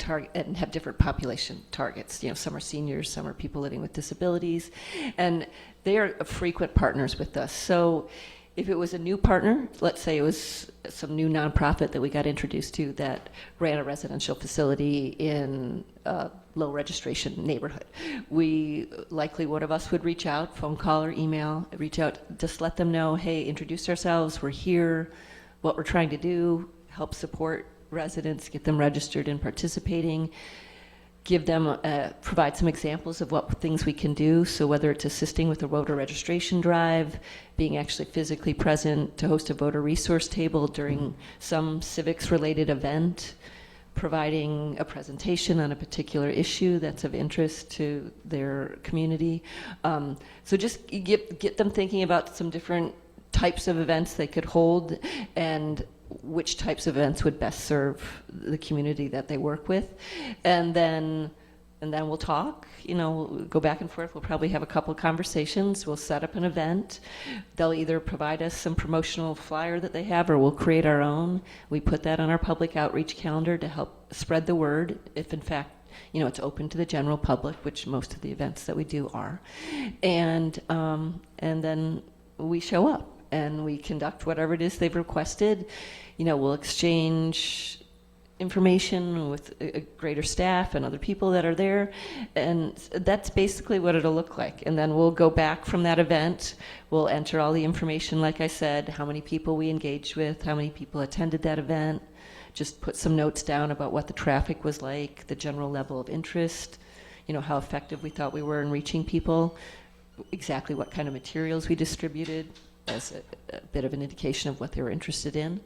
have different population targets. Some are seniors, some are people living with disabilities, and they are frequent partners with us. So if it was a new partner, let's say it was some new nonprofit that we got introduced to that ran a residential facility in a low registration neighborhood, one of us would reach out, phone call or email, reach out, just let them know, hey, introduce ourselves, we're here, what we're trying to do, help support residents, get them registered and participating, give them, provide some examples of what things we can do. So whether it's assisting with a voter registration drive, being actually physically present to host a voter resource table during some civics-related event, providing a presentation on a particular issue that's of interest to their community. So just get them thinking about some different types of events they could hold and which types of events would best serve the community that they work with. And then we'll talk, we'll go back and forth. We'll probably have a couple conversations. We'll set up an event. They'll either provide us some promotional flyer that they have, or we'll create our own. We put that on our public outreach calendar to help spread the word, if in fact, it's open to the general public, which most of the events that we do are. And then we show up and we conduct whatever it is they've requested. We'll exchange information with a greater staff and other people that are there, and that's basically what it'll look like. And then we'll go back from that event, we'll enter all the information, like I said, how many people we engaged with, how many people attended that event, just put some notes down about what the traffic was like, the general level of interest, how effective we thought we were in reaching people, exactly what kind of materials we distributed as a bit of an indication of what they were interested in.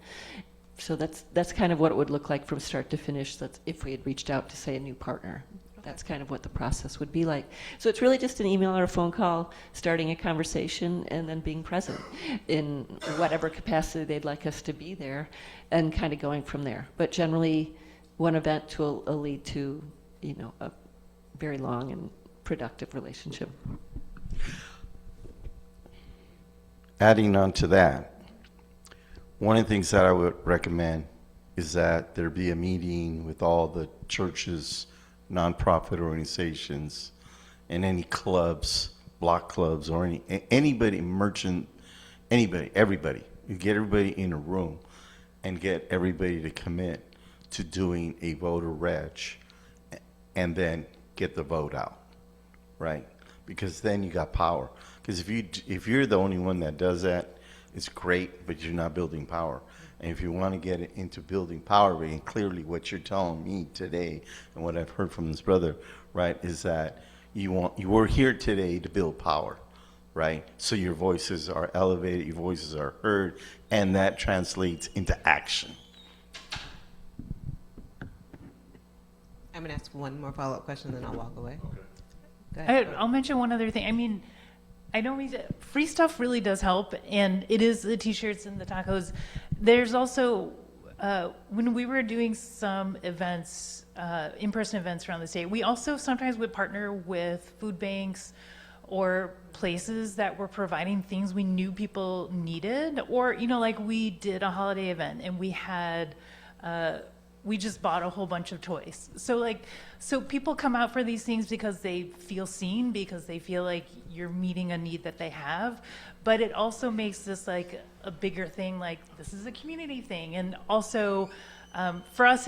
So that's kind of what it would look like from start to finish. That's if we had reached out to, say, a new partner. That's kind of what the process would be like. So it's really just an email or a phone call, starting a conversation, and then being present in whatever capacity they'd like us to be there, and kind of going from there. But generally, one event will lead to, a very long and productive relationship. Adding on to that, one of the things that I would recommend is that there be a meeting with all the churches, nonprofit organizations, and any clubs, block clubs, or anybody, merchant, everybody. You get everybody in a room and get everybody to commit to doing a voter reg, and then get the vote out, right? Because then you got power. Because if you're the only one that does that, it's great, but you're not building power. And if you want to get into building power, and clearly what you're telling me today, and what I've heard from this brother, right, is that you were here today to build power, right? So your voices are elevated, your voices are heard, and that translates into action. I'm going to ask one more follow-up question, then I'll walk away. Okay. Go ahead. I'll mention one other thing. I mean, I know free stuff really does help, and it is the t-shirts and the tacos. There's also, when we were doing some events, in-person events around the state, we also sometimes would partner with food banks or places that were providing things we knew people needed. Or, you know, like we did a holiday event and we had, we just bought a whole bunch of toys. So people come out for these things because they feel seen, because they feel like you're meeting a need that they have. But it also makes this like a bigger thing, like this is a community thing. And also, for us,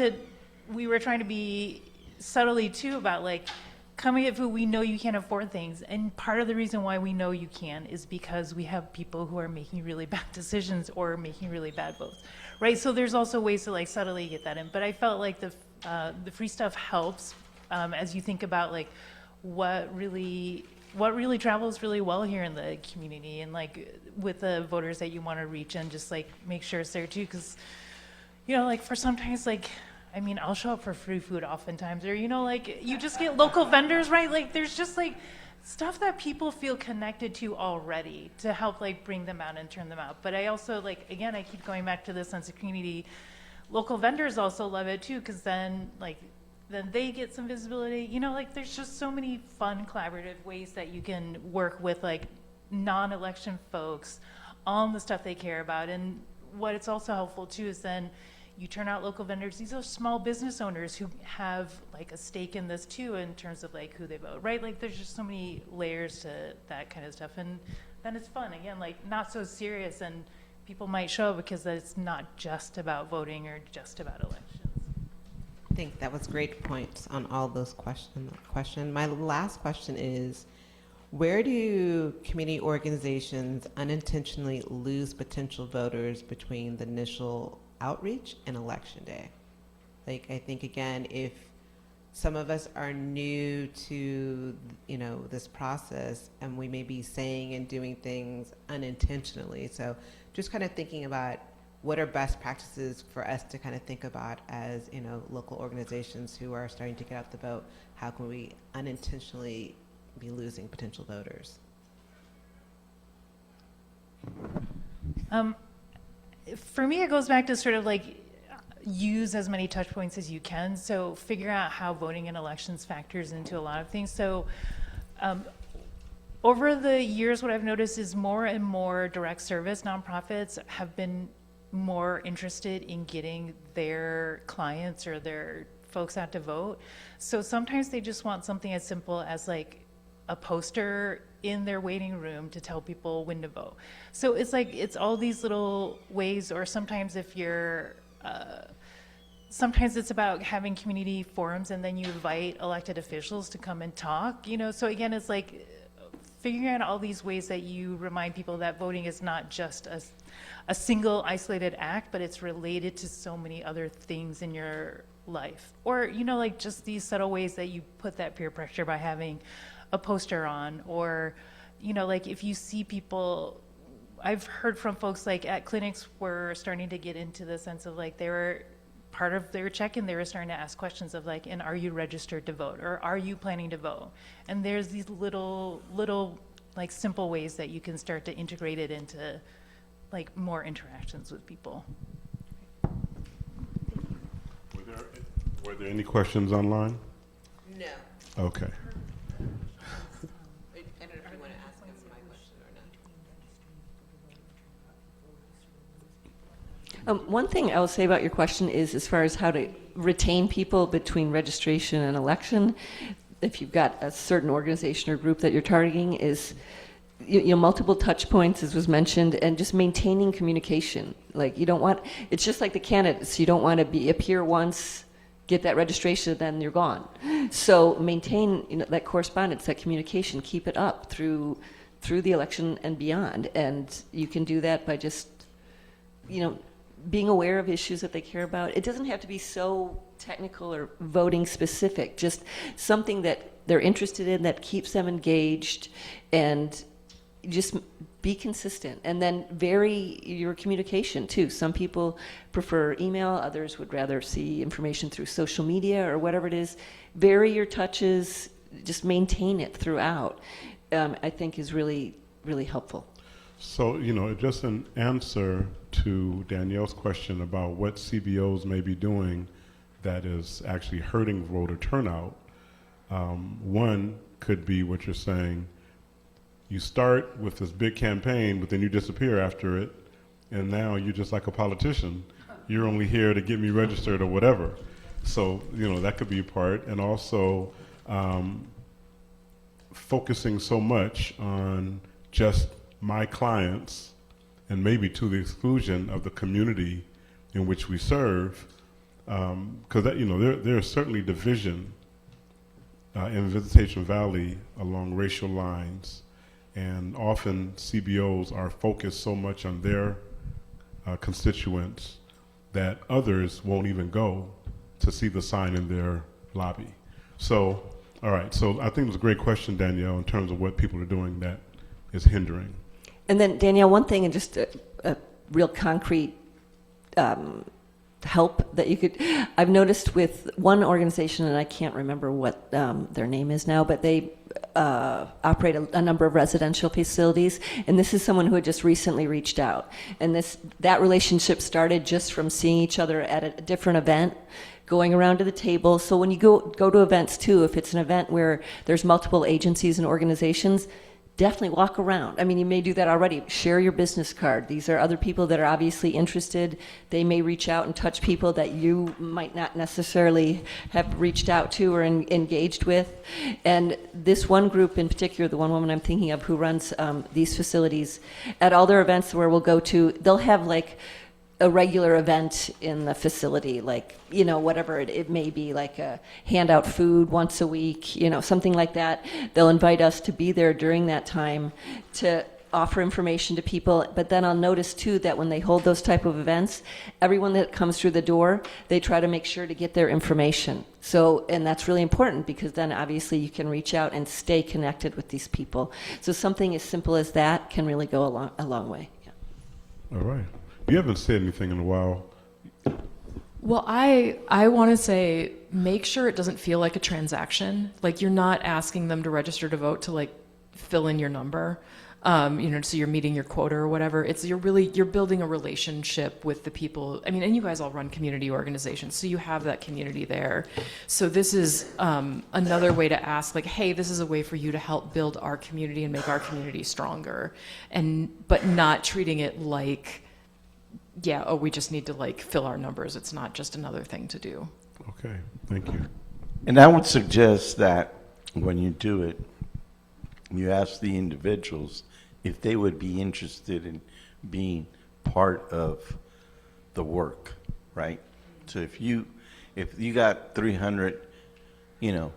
we were trying to be subtly too about like, coming at food, we know you can't afford things. And part of the reason why we know you can is because we have people who are making really bad decisions or making really bad votes, right? So there's also ways to like subtly get that in. But I felt like the free stuff helps as you think about like what really travels really well here in the community, and like with the voters that you want to reach, and just like make sure it's there too. Because, you know, like for sometimes like, I mean, I'll show up for free food oftentimes, or, you know, like you just get local vendors, right? Like there's just like stuff that people feel connected to already to help like bring them out and turn them out. But I also like, again, I keep going back to this sense of community. Local vendors also love it too, because then they get some visibility. You know, like there's just so many fun collaborative ways that you can work with like non-election folks on the stuff they care about. And what it's also helpful too is then you turn out local vendors. These are small business owners who have like a stake in this too, in terms of like who they vote, right? Like there's just so many layers to that kind of stuff. And then it's fun, again, like not so serious, and people might show up because it's not just about voting or just about elections. I think that was great points on all those questions. My last question is, where do community organizations unintentionally lose potential voters between the initial outreach and election day? Like, I think again, if some of us are new to, you know, this process, and we may be saying and doing things unintentionally. So just kind of thinking about what are best practices for us to kind of think about as, you know, local organizations who are starting to get out the vote. How can we unintentionally be losing potential voters? For me, it goes back to sort of like use as many touch points as you can. So figure out how voting in elections factors into a lot of things. So over the years, what I've noticed is more and more direct service nonprofits have been more interested in getting their clients or their folks out to vote. So sometimes they just want something as simple as like a poster in their waiting room to tell people when to vote. So it's like, it's all these little ways, or sometimes if you're, sometimes it's about having community forums and then you invite elected officials to come and talk, you know? So again, it's like figuring out all these ways that you remind people that voting is not just a single isolated act, but it's related to so many other things in your life. Or, you know, like just these subtle ways that you put that peer pressure by having a poster on, or, you know, like if you see people, I've heard from folks like at clinics were starting to get into the sense of like they were part of their check-in, they were starting to ask questions of like, and are you registered to vote, or are you planning to vote? And there's these little like simple ways that you can start to integrate it into like more interactions with people. Were there any questions online? No. Okay. I don't know if you want to ask him my question or not. One thing I will say about your question is, as far as how to retain people between registration and election, if you've got a certain organization or group that you're targeting, is you know, multiple touch points, as was mentioned, and just maintaining communication. Like you don't want, it's just like the candidates, you don't want to appear once, get that registration, then you're gone. So maintain, you know, that correspondence, that communication, keep it up through the election and beyond. And you can do that by just, you know, being aware of issues that they care about. It doesn't have to be so technical or voting specific, just something that they're interested in that keeps them engaged, and just be consistent, and then vary your communication too. Some people prefer email, others would rather see information through social media or whatever it is. Vary your touches, just maintain it throughout, I think is really, really helpful. So, just an answer to Danielle's question about what CBOs may be doing that is actually hurting voter turnout. One could be what you're saying. You start with this big campaign, but then you disappear after it, and now you're just like a politician. You're only here to get me registered or whatever. So, that could be a part. And also focusing so much on just my clients, and maybe to the exclusion of the community in which we serve, because there's certainly division in Visitation Valley along racial lines, and often CBOs are focused so much on their constituents that others won't even go to see the sign in their lobby. So, all right, so I think it was a great question, Danielle, in terms of what people are doing that is hindering. And then, Danielle, one thing, and just a real concrete help that you could, I've noticed with one organization, and I can't remember what their name is now, but they operate a number of residential facilities, and this is someone who had just recently reached out. And that relationship started just from seeing each other at a different event, going around to the table. So when you go to events too, if it's an event where there's multiple agencies and organizations, definitely walk around. I mean, you may do that already. Share your business card. These are other people that are obviously interested. They may reach out and touch people that you might not necessarily have reached out to or engaged with. And this one group in particular, the one woman I'm thinking of who runs these facilities, at all their events where we'll go to, they'll have like a regular event in the facility, like, whatever it may be, like a hand out food once a week, something like that. They'll invite us to be there during that time to offer information to people. But then I'll notice too that when they hold those type of events, everyone that comes through the door, they try to make sure to get their information. So, and that's really important because then obviously you can reach out and stay connected with these people. So something as simple as that can really go a long way. Yeah. All right. You haven't said anything in a while. Well, I want to say, make sure it doesn't feel like a transaction. Like you're not asking them to register to vote to like fill in your number, so you're meeting your quota or whatever. You're building a relationship with the people. I mean, and you guys all run community organizations, so you have that community there. So this is another way to ask, like, hey, this is a way for you to help build our community and make our community stronger, but not treating it like, we just need to like fill our numbers. It's not just another thing to do. Okay, thank you. And I would suggest that when you do it, you ask the individuals if they would be interested in being part of the work, right? So if you got 300,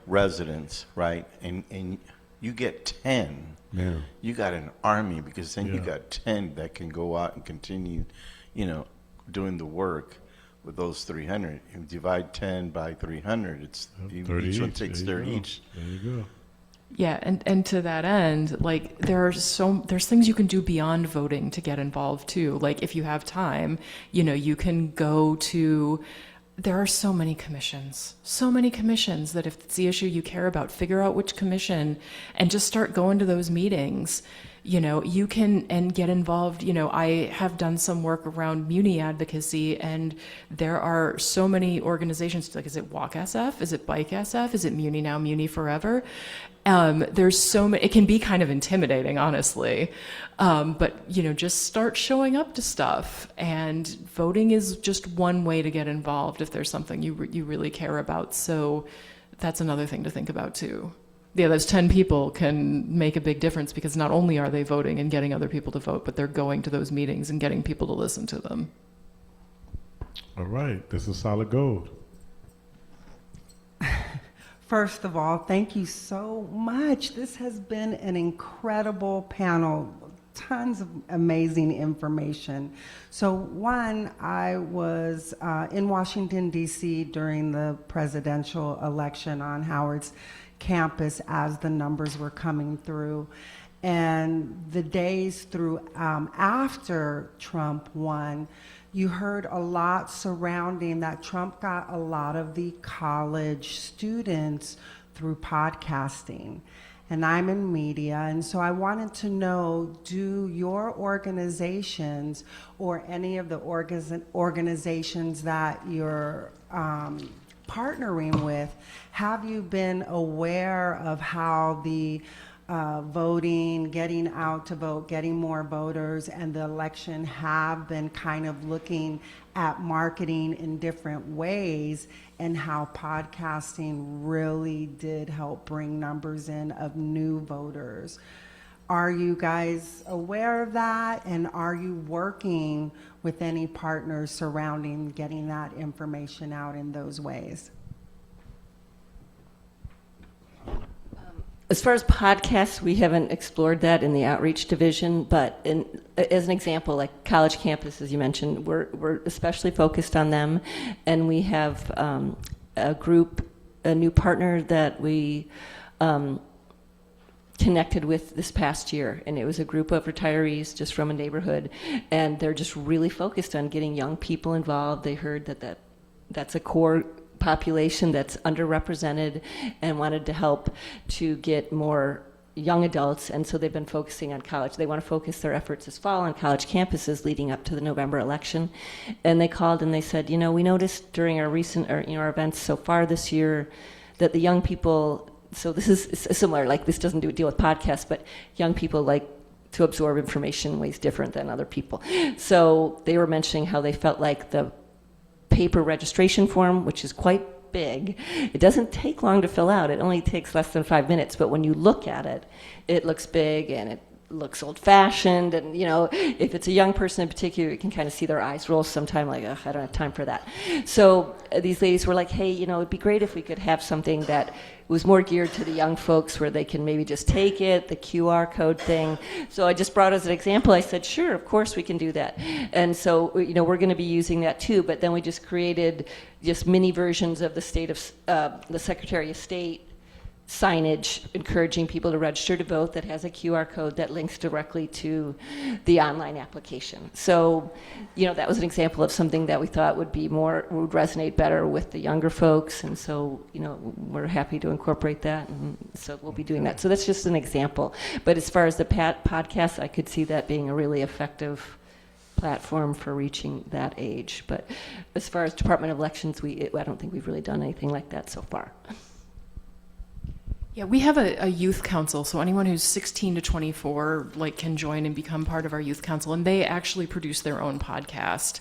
residents, right, and you get 10, Yeah. you got an army, because then you Yeah. got 10 that can go out and continue, doing the work with those 300. You divide 10 by 300, it's 30 each one each. takes There 30 you go. each. There you go. Yeah, and to that end, like there's things you can do beyond voting to get involved too. Like if you have time, you can go to. There are so many commissions that if it's the issue you care about, figure out which commission and just start going to those meetings. You can and get involved. I have done some work around Muni advocacy, and there are so many organizations. Like, is it Walk SF? Is it Bike SF? Is it Muni Now, Muni Forever? There's so many. It can be kind of intimidating, honestly, but just start showing up to stuff. And voting is just one way to get involved if there's something you really care about. So that's another thing to think about too. Yeah, those 10 people can make a big difference because not only are they voting and getting other people to vote, but they're going to those meetings and getting people to listen to them. All right, this is solid gold. First of all, thank you so much. This has been an incredible panel, tons of amazing information. So one, I was in Washington, D.C. during the presidential election on Howard's campus as the numbers were coming through. and the days through after Trump won, you heard a lot surrounding that Trump got a lot of the college students through podcasting. And I'm in media, and so I wanted to know, do your organizations or any of the organizations that you're partnering with, have you been aware of how the voting, getting out to vote, getting more voters, and the election have been kind of looking at marketing in different ways, and how podcasting really did help bring numbers in of new voters? Are you guys aware of that, and are you working with any partners surrounding getting that information out in those ways? As far as podcasts, we haven't explored that in the outreach division, but as an example, like college campuses you mentioned, we're especially focused on them, and we have a new partner that we connected with this past year, and it was a group of retirees just from a neighborhood, and they're just really focused on getting young people involved. They heard that's a core population that's underrepresented, and wanted to help to get more young adults, and so they've been focusing on college. They want to focus their efforts this fall on college campuses leading up to the November election. And they called and they said, we noticed during our recent, our events so far this year, that the young people, so this is similar, like this doesn't deal with podcasts, but young people like to absorb information in ways different than other people. So they were mentioning how they felt like the paper registration form, which is quite big, it doesn't take long to fill out. It only takes less than 5 minutes, but when you look at it, it looks big and it looks old-fashioned, and if it's a young person in particular, you can kind of see their eyes roll sometime, like, ugh, I don't have time for that. So these ladies were like, hey, it'd be great if we could have something that was more geared to the young folks, where they can maybe just take it, the QR code thing. So I just brought as an example, I said, sure, of course we can do that. And so we're going to be using that too, but then we just created just mini versions of the Secretary of State signage encouraging people to register to vote that has a QR code that links directly to the online application. So, that was an example of something that we thought would resonate better with the younger folks, and so, we're happy to incorporate that, and so we'll be doing that. So that's just an example. But as far as the podcast, I could see that being a really effective platform for reaching that age. But as far as Department of Elections, I don't think we've really done anything like that so far. Yeah, we have a youth council, so anyone who's 16 to 24 can join and become part of our youth council, and they actually produce their own podcast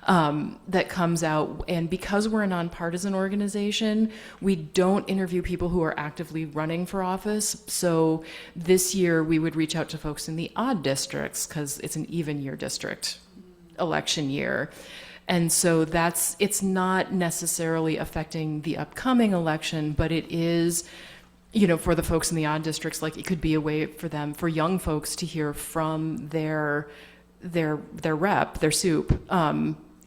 that comes out. And because we're a nonpartisan organization, we don't interview people who are actively running for office. So this year we would reach out to folks in the odd districts, because it's an even year district election year. And so it's not necessarily affecting the upcoming election, but it is, for the folks in the odd districts, it could be a way for young folks to hear from their rep, their soup,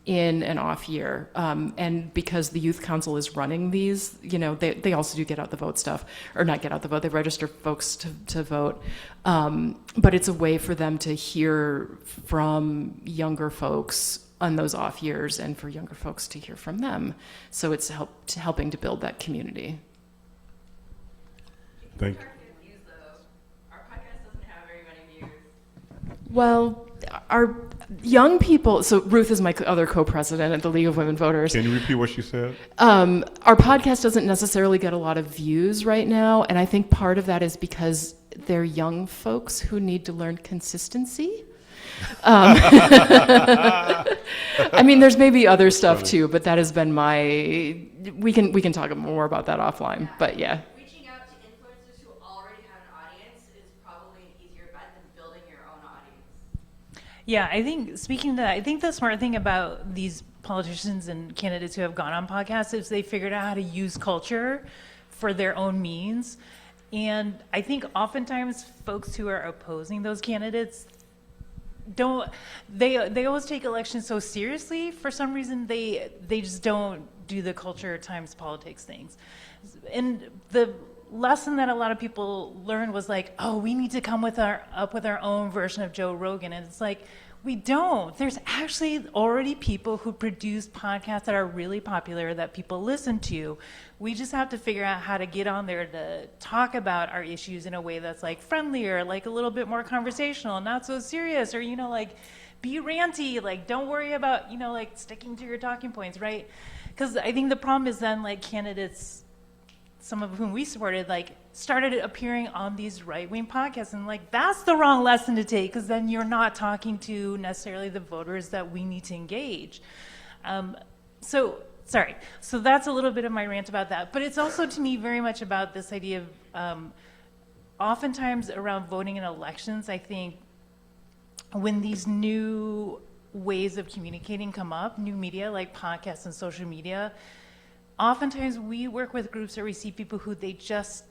in an off year. And because the youth council is running these, they also do get out the vote stuff, or not get out the vote, they register folks to vote. But it's a way for them to hear from younger folks on those off years, and for younger folks to hear from them. So it's helping to build that community. Thank you. Our podcast doesn't have very many views. Well, our young people, so Ruth is my other co-president at the League of Women Voters. Can you repeat what you said? Our podcast doesn't necessarily get a lot of views right now, and I think part of that is because they're young folks who need to learn consistency. There's maybe other stuff too, but that has been we can talk more about that offline, but yeah. Yeah, I think speaking to that, I think the smart thing about these politicians and candidates who have gone on podcasts is they figured out how to use culture for their own means. And I think oftentimes folks who are opposing those candidates they always take elections so seriously. For some reason, they just don't do the culture times politics things. And the lesson that a lot of people learned was like, oh, we need to come up with our own version of Joe Rogan. And it's like, we don't. There's actually already people who produce podcasts that are really popular that people listen to. We just have to figure out how to get on there to talk about our issues in a way that's like friendlier, like a little bit more conversational, not so serious, or, like be ranty, like don't worry about, like sticking to your talking points, right? Because I think the problem is then like candidates, some of whom we supported, like started appearing on these right-wing podcasts, and like that's the wrong lesson to take, because then you're not talking to necessarily the voters that we need to engage. So that's a little bit of my rant about that, but it's also to me very much about this idea of oftentimes around voting in elections. I think when these new ways of communicating come up, new media like podcasts and social media, oftentimes we work with groups where we see people who they just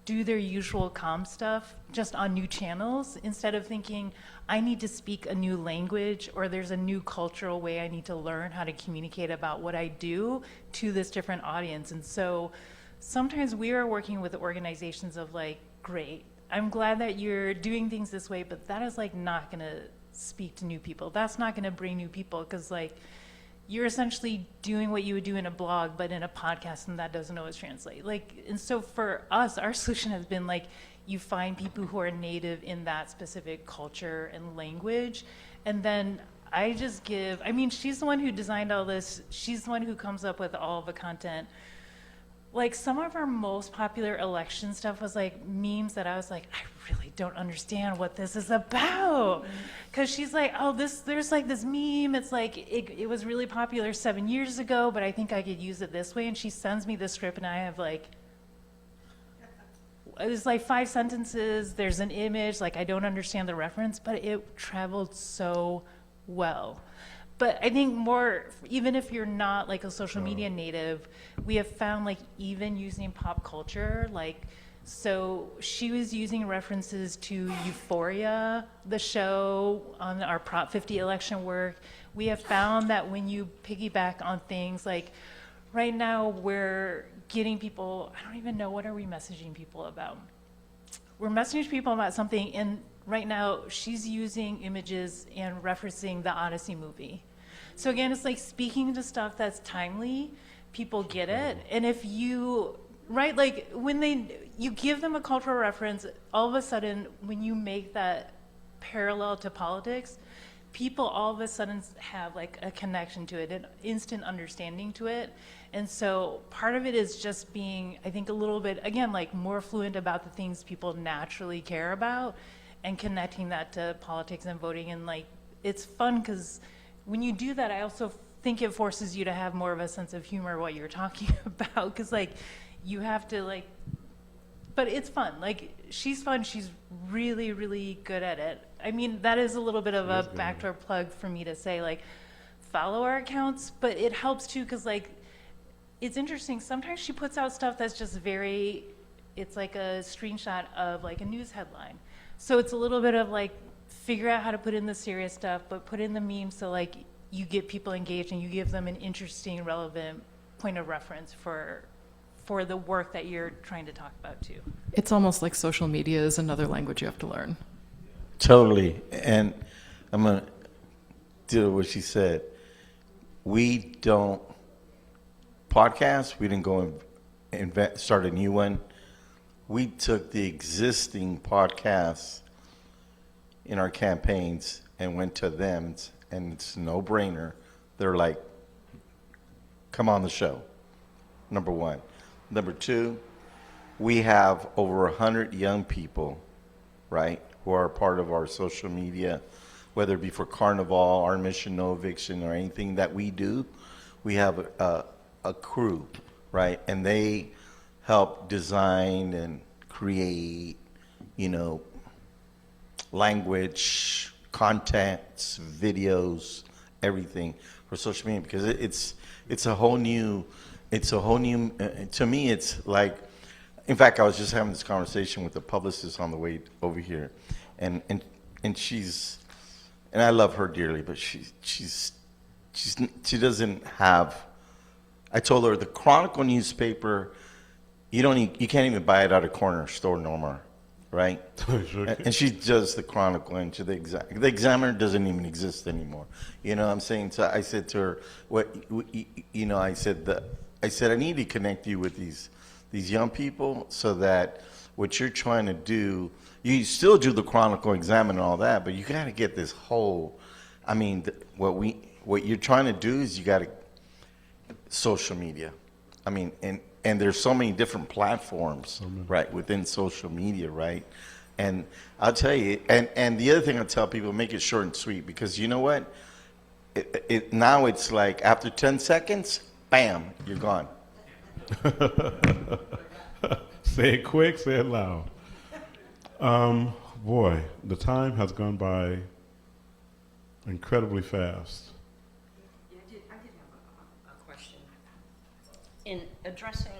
do their usual comm stuff just on new channels, instead of thinking, I need to speak a new language, or there's a new cultural way I need to learn how to communicate about what I do to this different audience. And so sometimes we are working with organizations of like, great, I'm glad that you're doing things this way, but that is like not gonna speak to new people. That's not gonna bring new people, because like, you're essentially doing what you would do in a blog, but in a podcast, and that doesn't always translate. Like, and so for us, our solution has been like, you find people who are native in that specific culture and language, and then I just she's the one who designed all this. She's the one who comes up with all the content. Like, some of our most popular election stuff was like memes that I was like, I really don't understand what this is about. Because she's like, oh, there's like this meme. It's like, it was really popular 7 years ago, but I think I could use it this way. And she sends me the script, and I have like, it's like 5 sentences. There's an image. Like, I don't understand the reference, but it traveled so well. But I think more, even if you're not like a social media native, we have found like even using pop culture, like, so she was using references to Euphoria, the show, on our Prop 50 election work. We have found that when you piggyback on things like, right now we're getting people, I don't even know, what are we messaging people about? We're messaging people about something, and right now she's using images and referencing the Odyssey movie. So again, it's like speaking to stuff that's timely, people get it. And if you, right, like when you give them a cultural reference, all of a sudden, when you make that parallel to politics, people all of a sudden have like a connection to it, an instant understanding to it. And so part of it is just being, I think, a little bit, again, like more fluent about the things people naturally care about, and connecting that to politics and voting. And like, it's fun because when you do that, I also think it forces you to have more of a sense of humor what you're talking about, because like you have to like, but it's fun. Like, she's fun. She's really, really good at it. I mean, that is a little bit of a backdoor plug for me to say, like, follow our accounts, but it helps too, because like, it's interesting. Sometimes she puts out stuff that's just very, it's like a screenshot of like a news headline. So it's a little bit of like, figure out how to put in the serious stuff, but put in the memes so like you get people engaged and you give them an interesting, relevant point of reference for the work that you're trying to talk about too. It's almost like social media is another language you have to learn. Totally. And I'm going to deal with what she said. We don't podcast. We didn't go and start a new one. We took the existing podcasts in our campaigns and went to them, and it's a no-brainer. They're like, come on the show, number one. Number two, we have over 100 young people, right, who are part of our social media, whether it be for Carnival, Our Mission No Eviction, or anything that we do. We have a crew, right, and they help design and create, language, contents, videos, everything for social media, because it's a whole new, to me, it's like, in fact, I was just having this conversation with the publicist on the way over here, and she's, and I love her dearly, but she doesn't have, I told her the Chronicle newspaper you can't even buy it at a corner store no more, right? Sure. And she does the Chronicle and the Examiner doesn't even exist anymore. You know what I'm saying? So I said to her, I said I need to connect you with these young people so that what you're trying to do, you still do the Chronicle, Examiner, and all that, but you got to get this whole. I mean, what you're trying to do is you got to social media. I mean, and there's so many different platforms, right, within social media, right? And I'll tell you, and the other thing I tell people, make it short and sweet, because you know what? Now it's like after 10 seconds, bam, you're gone. Say it quick, say it loud. Boy, the time has gone by incredibly fast. Yeah, I did have a question. In addressing,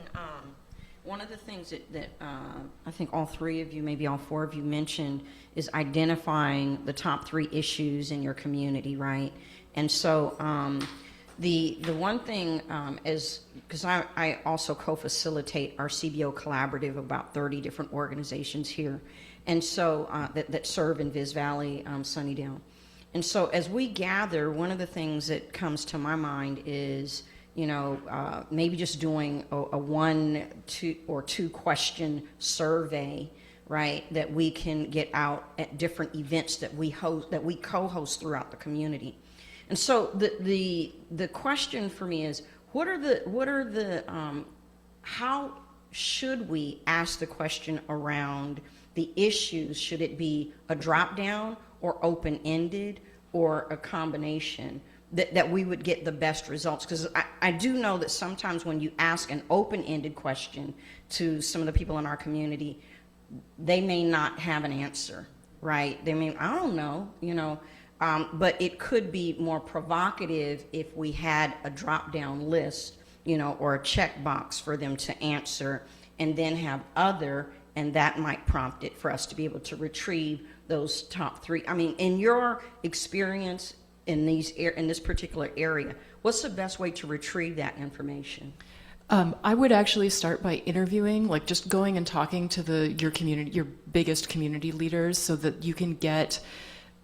one of the things that I think all three of you, maybe all four of you mentioned, is identifying the top 3 issues in your community, right? And so the one thing is, because I also co-facilitate our CBO collaborative, about 30 different organizations here, and so that serve in Viz Valley, Sunnydale. And so as we gather, one of the things that comes to my mind is, maybe just doing a 1, 2, or 2 question survey, right, that we can get out at different events that we co-host throughout the community. And so the question for me is, how should we ask the question around the issues? Should it be a drop down or open-ended or a combination that we would get the best results? Because I do know that sometimes when you ask an open-ended question to some of the people in our community, they may not have an answer, right? They may, I don't know, but it could be more provocative if we had a drop-down list, or a checkbox for them to answer, and then have other, and that might prompt it for us to be able to retrieve those top 3. I mean, in your experience in this particular area, what's the best way to retrieve that information? I would actually start by interviewing, like just going and talking to your community, your biggest community leaders, so that you can get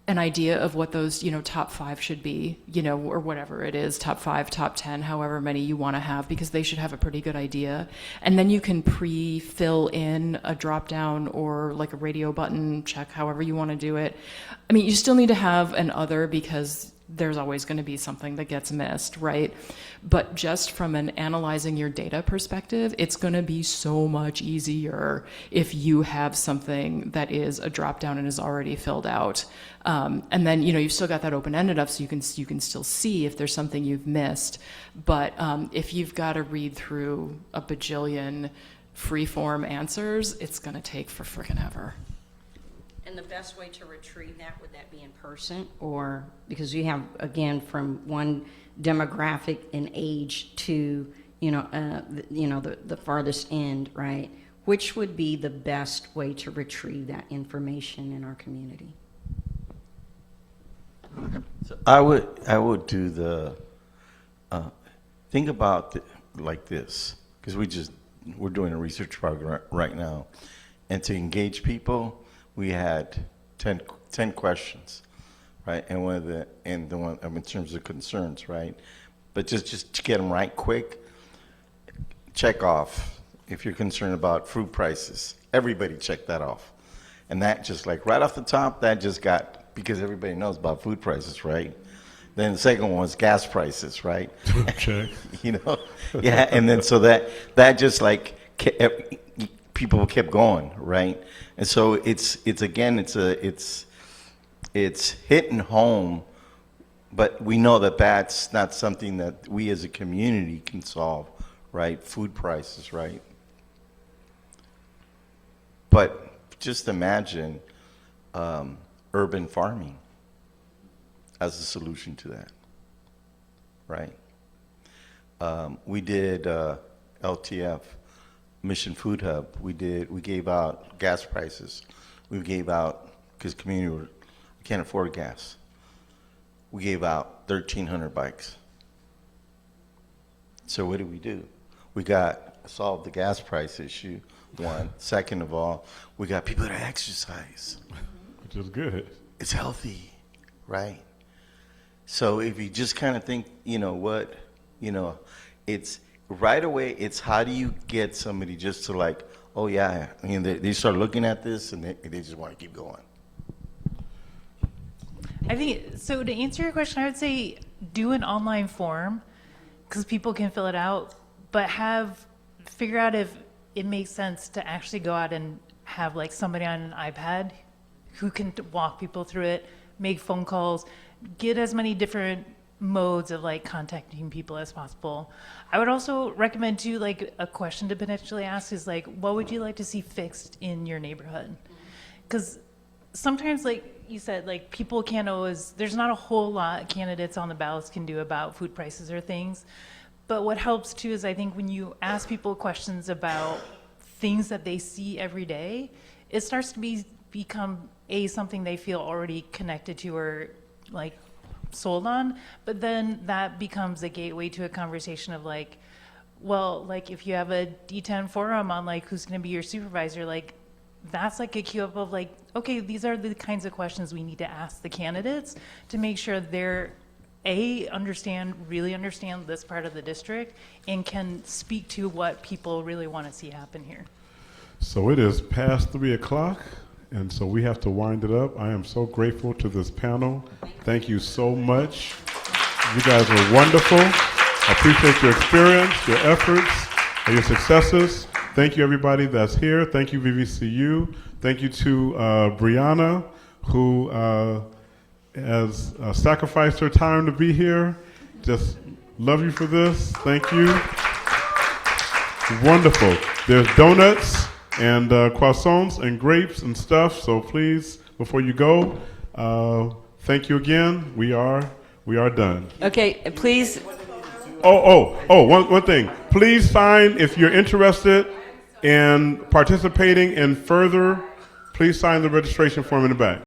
an idea of what those, top 5 should be, or whatever it is, top 5, top 10, however many you want to have, because they should have a pretty good idea. And then you can pre-fill in a drop down or like a radio button check, however you want to do it. I mean, you still need to have an other, because there's always going to be something that gets missed, right? But just from an analyzing your data perspective, it's going to be so much easier if you have something that is a drop down and is already filled out. And then, you've still got that open-ended up, so you can still see if there's something you've missed. But if you've got to read through a bajillion free-form answers, it's going to take for frickin' ever. And the best way to retrieve that, would that be in person, or because you have, again, from one demographic and age to the farthest end, right? Which would be the best way to retrieve that information in our community? So I would do think about like this, because we're doing a research program right now, and to engage people, we had 10 questions, right? And in terms of concerns, right? But just to get them right quick, check off if you're concerned about food prices. Everybody check that off. And that just like right off the top, that just got, because everybody knows about food prices, right? Then the second one was gas prices, right? Okay. Yeah, and then so that just like people kept going, right? And so it's hitting home, but we know that that's not something that we as a community can solve, right? Food prices, right? But just imagine urban farming as a solution to that, right? We did LTF, Mission Food Hub. We gave out gas prices. We gave out, because community can't afford gas. We gave out 1,300 bikes. So what did we do? We got solve the gas price issue, one. Second of all, we got people that exercise. Which is good. It's healthy, right? So if you just kind of think, you know what, it's right away, it's how do you get somebody just to like, oh yeah, I mean, they start looking at this and they just want to keep going. I think, so to answer your question, I would say do an online form because people can fill it out, but figure out if it makes sense to actually go out and have like somebody on an iPad who can walk people through it, make phone calls, get as many different modes of like contacting people as possible. I would also recommend too, like a question to potentially ask is like, what would you like to see fixed in your neighborhood? Because sometimes, like you said, like people can't always, there's not a whole lot candidates on the ballots can do about food prices or things. But what helps too is I think when you ask people questions about things that they see every day, it starts to become something they feel already connected to or like sold on, but then that becomes a gateway to a conversation of like, well, like if you have a D10 forum on like who's going to be your supervisor, like that's like a cue up of like, okay, these are the kinds of questions we need to ask the candidates to make sure they're really understand this part of the district and can speak to what people really want to see happen here. So it is past 3 o'clock, and so we have to wind it up. I am so grateful to this panel. Thank you so much. You guys were wonderful. I appreciate your experience, your efforts, and your successes. Thank you, everybody that's here. Thank you, VVCU. Thank you to Brianna, who has sacrificed her time to be here. Just love you for this. Thank you. Wonderful. There's donuts and croissants and grapes and stuff. So please, before you go, thank you again. We are done. Okay, please. One thing. Please sign if you're interested in participating in further. Please sign the registration form in the back.